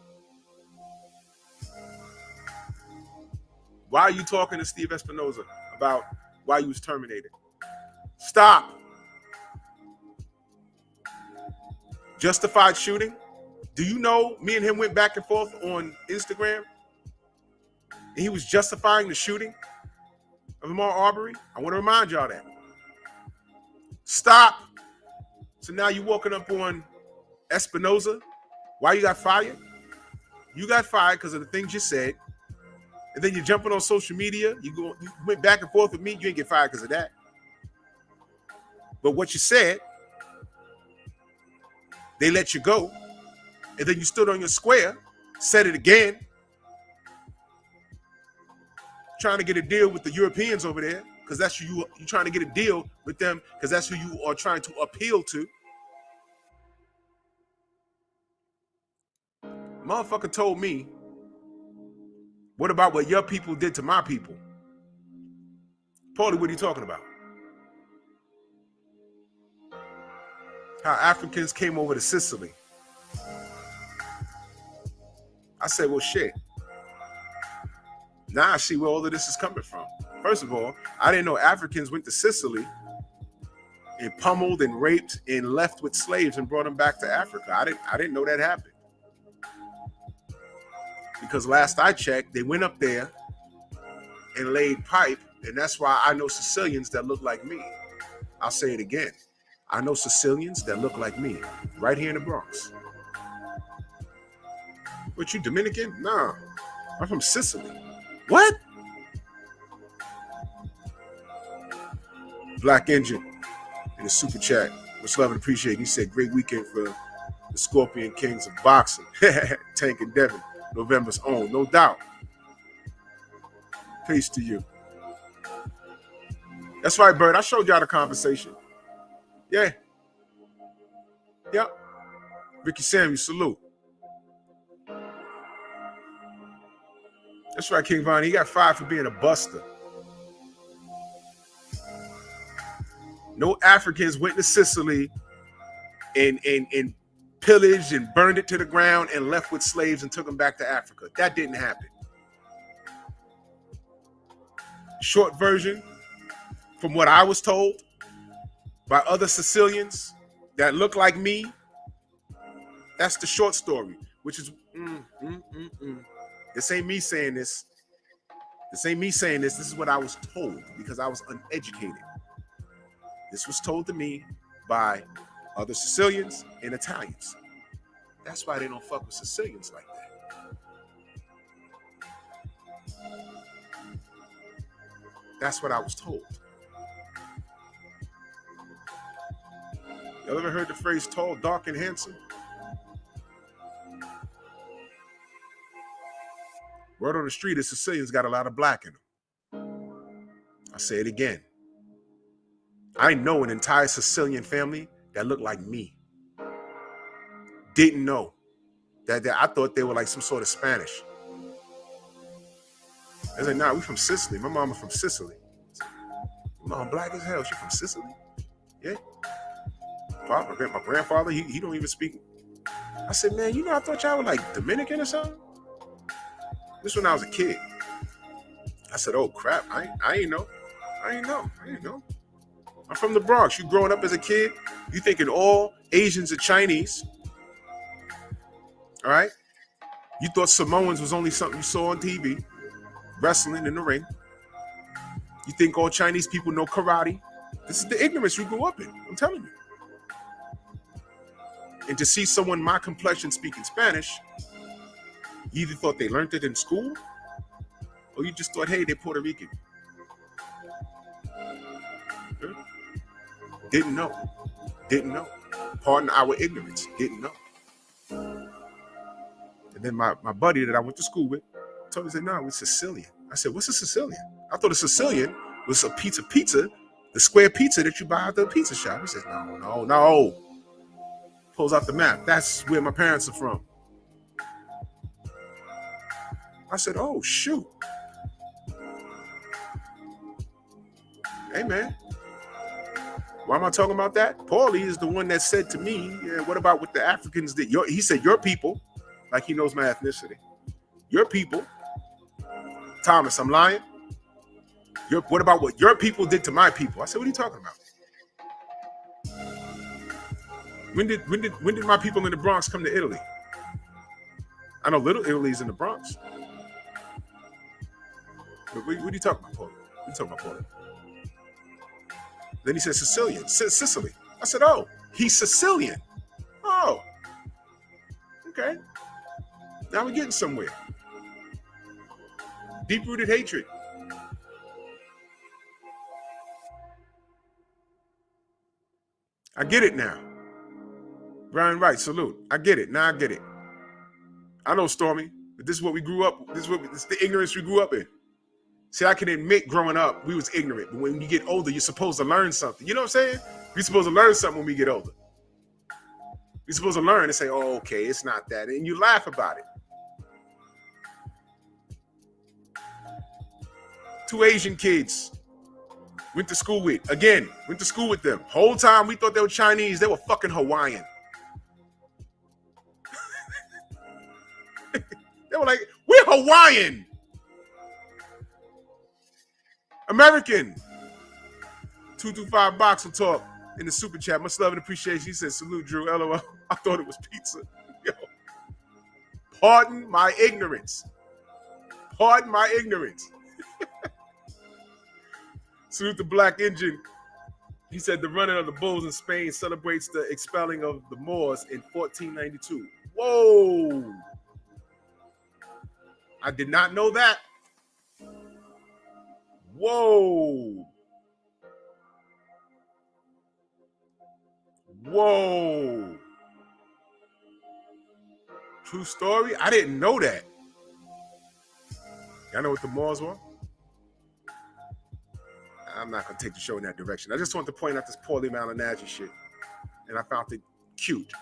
Why are you talking to Steve Espinoza about why you was terminated? Stop. Justified shooting. Do you know me and him went back and forth on Instagram? And he was justifying the shooting of Ahmaud Arbery. I want to remind y'all that. Stop. So now you walking up on Espinoza. Why you got fired? You got fired because of the things you said. And then you're jumping on social media. You went back and forth with me. You didn't get fired because of that. But what you said, they let you go. And then you stood on your square, said it again, trying to get a deal with the Europeans over there, because that's who you're trying to get a deal with them, because that's who you are trying to appeal to. Motherfucker told me, what about what your people did to my people? Paulie, what are you talking about? How Africans came over to Sicily. I said, well, shit. Now I see where all of this is coming from. First of all, I didn't know Africans went to Sicily and pummeled and raped and left with slaves and brought them back to Africa. I didn't know that happened. Because last I checked, they went up there and laid pipe, and that's why I know Sicilians that look like me. I'll say it again. I know Sicilians that look like me, right here in the Bronx. What, you Dominican? Nah, I'm from Sicily. What? Black Engine in the super chat. Much love and appreciate. He said, great weekend for the Scorpion Kings of boxing. Tank and Devin, November's own, no doubt. Peace to you. That's right, Bird. I showed y'all the conversation. Yeah. Yep. Ricky Samuel, salute. That's right, King Von. He got fired for being a buster. No Africans went to Sicily and pillaged and burned it to the ground and left with slaves and took them back to Africa. That didn't happen. Short version, from what I was told by other Sicilians that look like me, that's the short story, which is This ain't me saying this. This ain't me saying this. This is what I was told because I was uneducated. This was told to me by other Sicilians and Italians. That's why they don't fuck with Sicilians like that. That's what I was told. Y'all ever heard the phrase tall, dark, and handsome? Word on the street is Sicilians got a lot of black in them. I say it again. I know an entire Sicilian family that looked like me. Didn't know. That I thought they were like some sort of Spanish. I was like, nah, we from Sicily. My mama from Sicily. My mom black as hell. She from Sicily? Yeah. My grandfather, he don't even speak. I said, man, I thought y'all were like Dominican or something. This when I was a kid. I said, oh crap, I ain't know. I'm from the Bronx. You growing up as a kid, you thinking all Asians are Chinese. All right? You thought Samoans was only something you saw on TV, wrestling in the ring. You think all Chinese people know karate. This is the ignorance we grew up in. I'm telling you. And to see someone my complexion speaking Spanish, you either thought they learned it in school, or you just thought, hey, they're Puerto Rican. Didn't know. Pardon our ignorance. Didn't know. And then my buddy that I went to school with told me, he said, no, it's Sicilian. I said, what's a Sicilian? I thought a Sicilian was a pizza, the square pizza that you buy at the pizza shop. He said, no. Pulls out the map. That's where my parents are from. I said, oh, shoot. Hey, man. Why am I talking about that? Paulie is the one that said to me, yeah, what about with the Africans? He said, your people, like he knows my ethnicity. Your people. Thomas, I'm lying. What about what your people did to my people? I said, what are you talking about? When did my people in the Bronx come to Italy? I know Little Italy's in the Bronx. But what are you talking about, Paulie? What are you talking about, Paulie? Then he said Sicilian, Sicily. I said, oh, he's Sicilian. Oh, okay. Now we're getting somewhere. Deep-rooted hatred. I get it now. Brian Wright, salute. I get it. Now I get it. I know, Stormy, but this is what we grew up. This is the ignorance we grew up in. See, I can admit growing up, we was ignorant. But when you get older, you're supposed to learn something. You know what I'm saying? We're supposed to learn something when we get older. We're supposed to learn and say, oh, okay, it's not that. And you laugh about it. 2 Asian kids went to school with them. Whole time we thought they were Chinese. They were fucking Hawaiian. They were like, we're Hawaiian. American. 225 Box will talk in the super chat. Much love and appreciation. He said, salute, Drew. LOL. I thought it was pizza. Yo. Pardon my ignorance. Salute the Black Engine. He said the running of the bulls in Spain celebrates the expelling of the Moors in 1492. Whoa. I did not know that. Whoa. True story? I didn't know that. Y'all know what the Moors were? I'm not going to take the show in that direction. I just want to point out this Paulie Malignaggi shit. And I found it cute.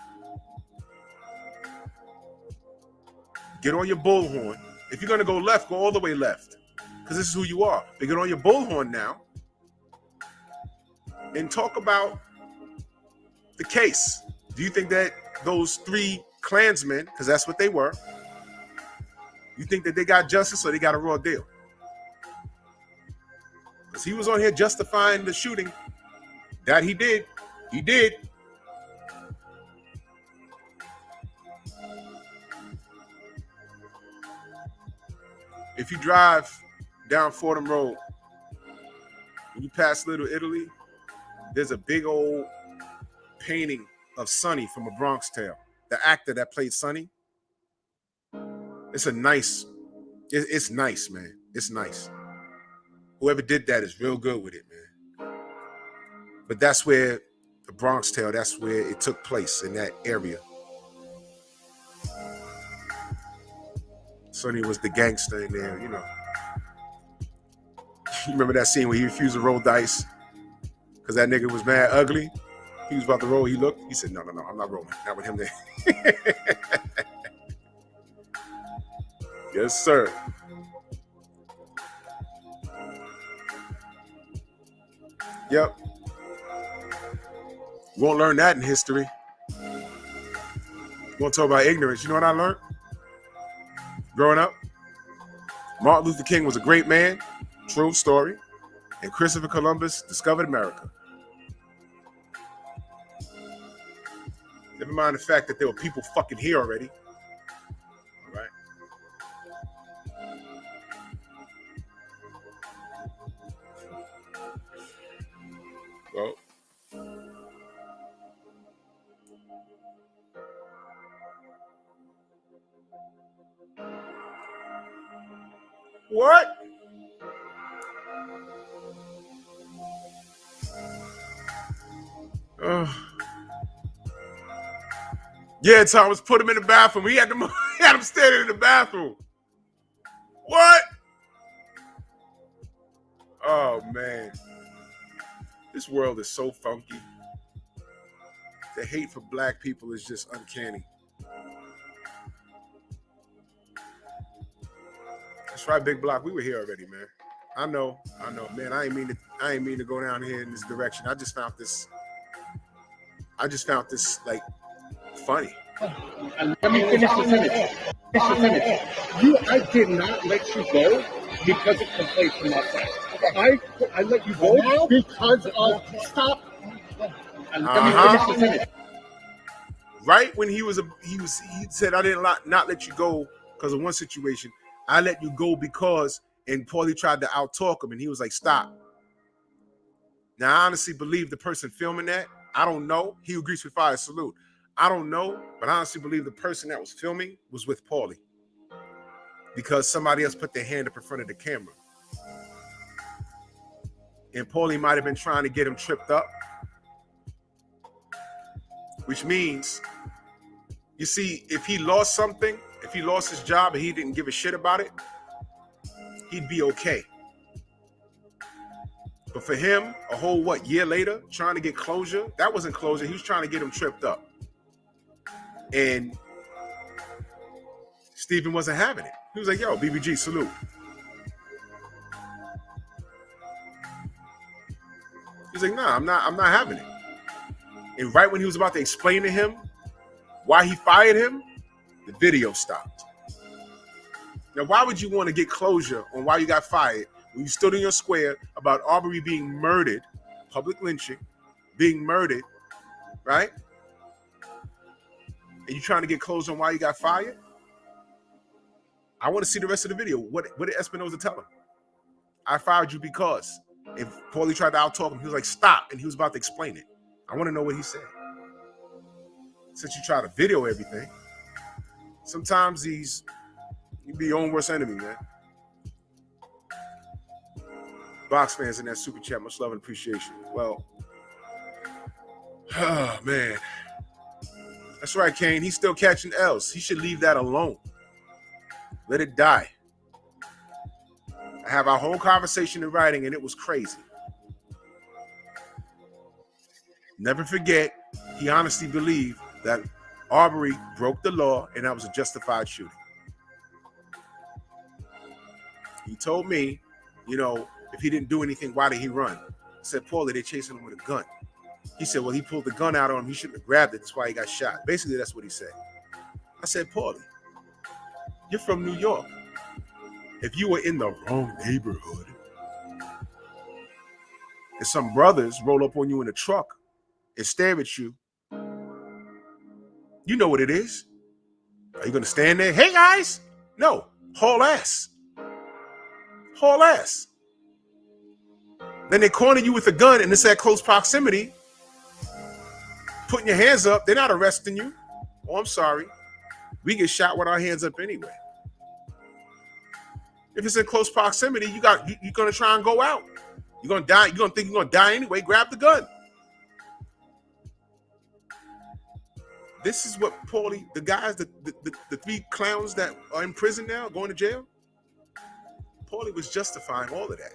Get on your bullhorn. If you're going to go left, go all the way left. Because this is who you are. But get on your bullhorn now. And talk about the case. Do you think that those 3 Klansmen, because that's what they were, you think that they got justice or they got a raw deal? Because he was on here justifying the shooting. That he did. He did. If you drive down Fordham Road, when you pass Little Italy, there's a big old painting of Sonny from A Bronx Tale. The actor that played Sonny. It's nice, man. It's nice. Whoever did that is real good with it, man. But that's where the Bronx Tale, that's where it took place, in that area. Sonny was the gangster in there, you know. You remember that scene where he refused to roll dice because that nigga was mad ugly? He was about to roll, he looked. He said, no, I'm not rolling. Not with him there. Yes, sir. Yep. You won't learn that in history. You won't talk about ignorance. You know what I learned? Growing up, Martin Luther King was a great man. True story. And Christopher Columbus discovered America. Never mind the fact that there were people fucking here already. All right. Well. What? Yeah, Thomas, put him in the bathroom. He had the had him standing in the bathroom. What? Oh, man. This world is so funky. The hate for black people is just uncanny. That's right, Big Block. We were here already, man. I know, man. I ain't mean to go down here in this direction. I just found this like funny. And let me finish the sentence. I did not let you go because of complaints from outside. I let you go because of stop. And let me finish the sentence. Right when he said I didn't not let you go because of one situation. I let you go because, and Paulie tried to out-talk him, and he was like, stop. Now, I honestly believe the person filming that, I don't know. He agrees with fire, salute. I don't know, but I honestly believe the person that was filming was with Paulie because somebody else put their hand up in front of the camera. And Paulie might have been trying to get him tripped up, which means, you see, if he lost something, if he lost his job and he didn't give a shit about it, he'd be okay. But for him, a whole, year later, trying to get closure, that wasn't closure. He was trying to get him tripped up. And Stephen wasn't having it. He was like, yo, BBG, salute. He's like, nah, I'm not having it. And right when he was about to explain to him why he fired him, the video stopped. Now, why would you want to get closure on why you got fired when you stood in your square about Arbery being murdered, public lynching, being murdered, right? And you trying to get closure on why you got fired? I want to see the rest of the video. What did Espinosa tell him? I fired you because. If Paulie tried to out-talk him, he was like, stop, and he was about to explain it. I want to know what he said. Since you try to video everything, sometimes you be your own worst enemy, man. Box fans in that super chat, much love and appreciation. Well, oh, man. That's right, Kane. He's still catching L's. He should leave that alone. Let it die. I have our whole conversation in writing, and it was crazy. Never forget, he honestly believed that Arbery broke the law, and that was a justified shooting. He told me, if he didn't do anything, why did he run? I said, Paulie, they're chasing him with a gun. He said, well, he pulled the gun out on him. He shouldn't have grabbed it. That's why he got shot. Basically, that's what he said. I said, Paulie, you're from New York. If you were in the wrong neighborhood and some brothers roll up on you in a truck and stare at you, you know what it is. Are you going to stand there? Hey, guys. No. Haul ass. Haul ass. Then they corner you with a gun and it's at close proximity. Putting your hands up. They're not arresting you. Oh, I'm sorry. We get shot with our hands up anyway. If it's in close proximity, you're going to try and go out. You're going to die. You're going to think you're going to die anyway. Grab the gun. This is what Paulie, the guys, the three clowns that are in prison now, going to jail, Paulie was justifying all of that.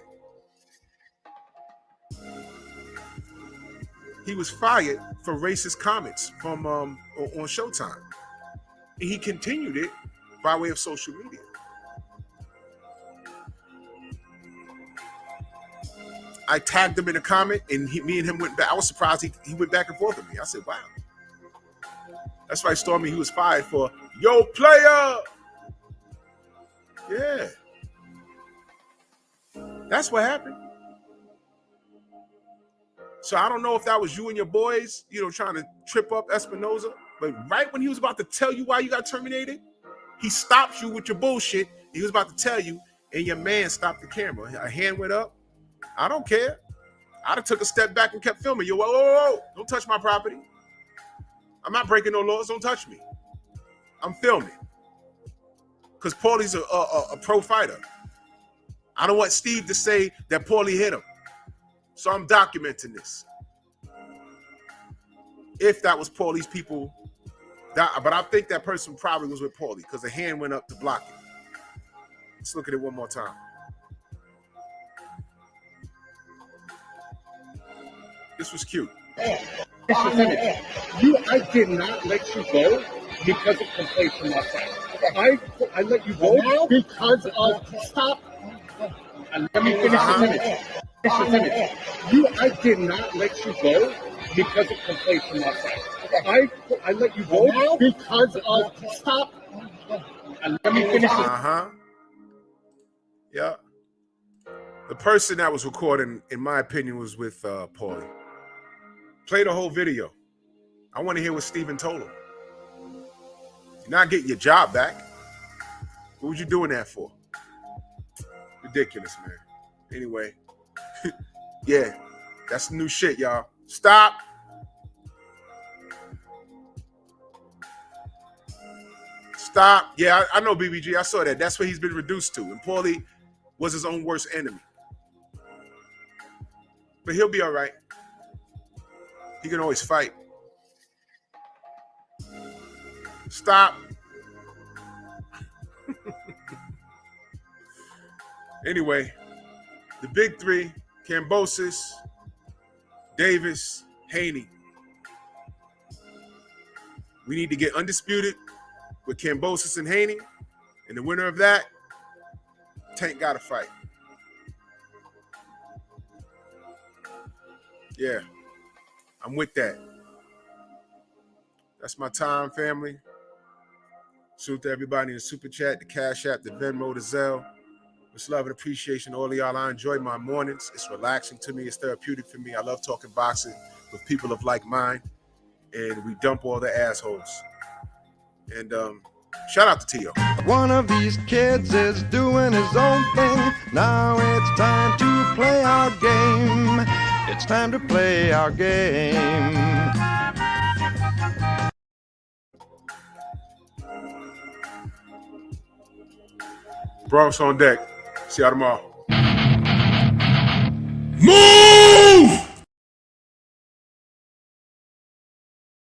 He was fired for racist comments from on Showtime. And he continued it by way of social media. I tagged him in a comment, and me and him went back. I was surprised he went back and forth with me. I said, wow. That's why Stormy, he was fired for, yo, player. Yeah. That's what happened. So I don't know if that was you and your boys, trying to trip up Espinosa. But right when he was about to tell you why you got terminated, he stopped you with your bullshit. He was about to tell you, and your man stopped the camera. A hand went up. I don't care. I'd have took a step back and kept filming. Yo, whoa, don't touch my property. I'm not breaking no laws. Don't touch me. I'm filming. Because Paulie's a pro fighter. I don't want Steve to say that Paulie hit him. So I'm documenting this. If that was Paulie's people But I think that person probably was with Paulie because the hand went up to block it. Let's look at it one more time. This was cute. I did not let you go because of complaints from my friends. I let you go because of stop. And let me finish the sentence. I did not let you go because of complaints from my friends. I let you go because of stop. And let me finish the Yeah. The person that was recording, in my opinion, was with Paulie. Play the whole video. I want to hear what Steven told him. You're not getting your job back. What was you doing that for? Ridiculous, man. Anyway. Yeah. That's the new shit, y'all. Stop. Stop. Yeah, I know BBG. I saw that. That's what he's been reduced to. And Paulie was his own worst enemy. But he'll be all right. He can always fight. Stop. Anyway, the big three, Kambosos, Davis, Haney. We need to get undisputed with Kambosos and Haney. And the winner of that, Tank got to fight. Yeah, I'm with that. That's my time, family. Salute to everybody in the Super Chat, the Cash App, the Venmo, the Zelle. Much love and appreciation to all of y'all. I enjoy my mornings. It's relaxing to me. It's therapeutic for me. I love talking boxing with people of like mind. And we dump all the assholes. And shout out to T.O. One of these kids is doing his own thing. Now it's time to play our game. It's time to play our game. Bronx on deck. See y'all tomorrow.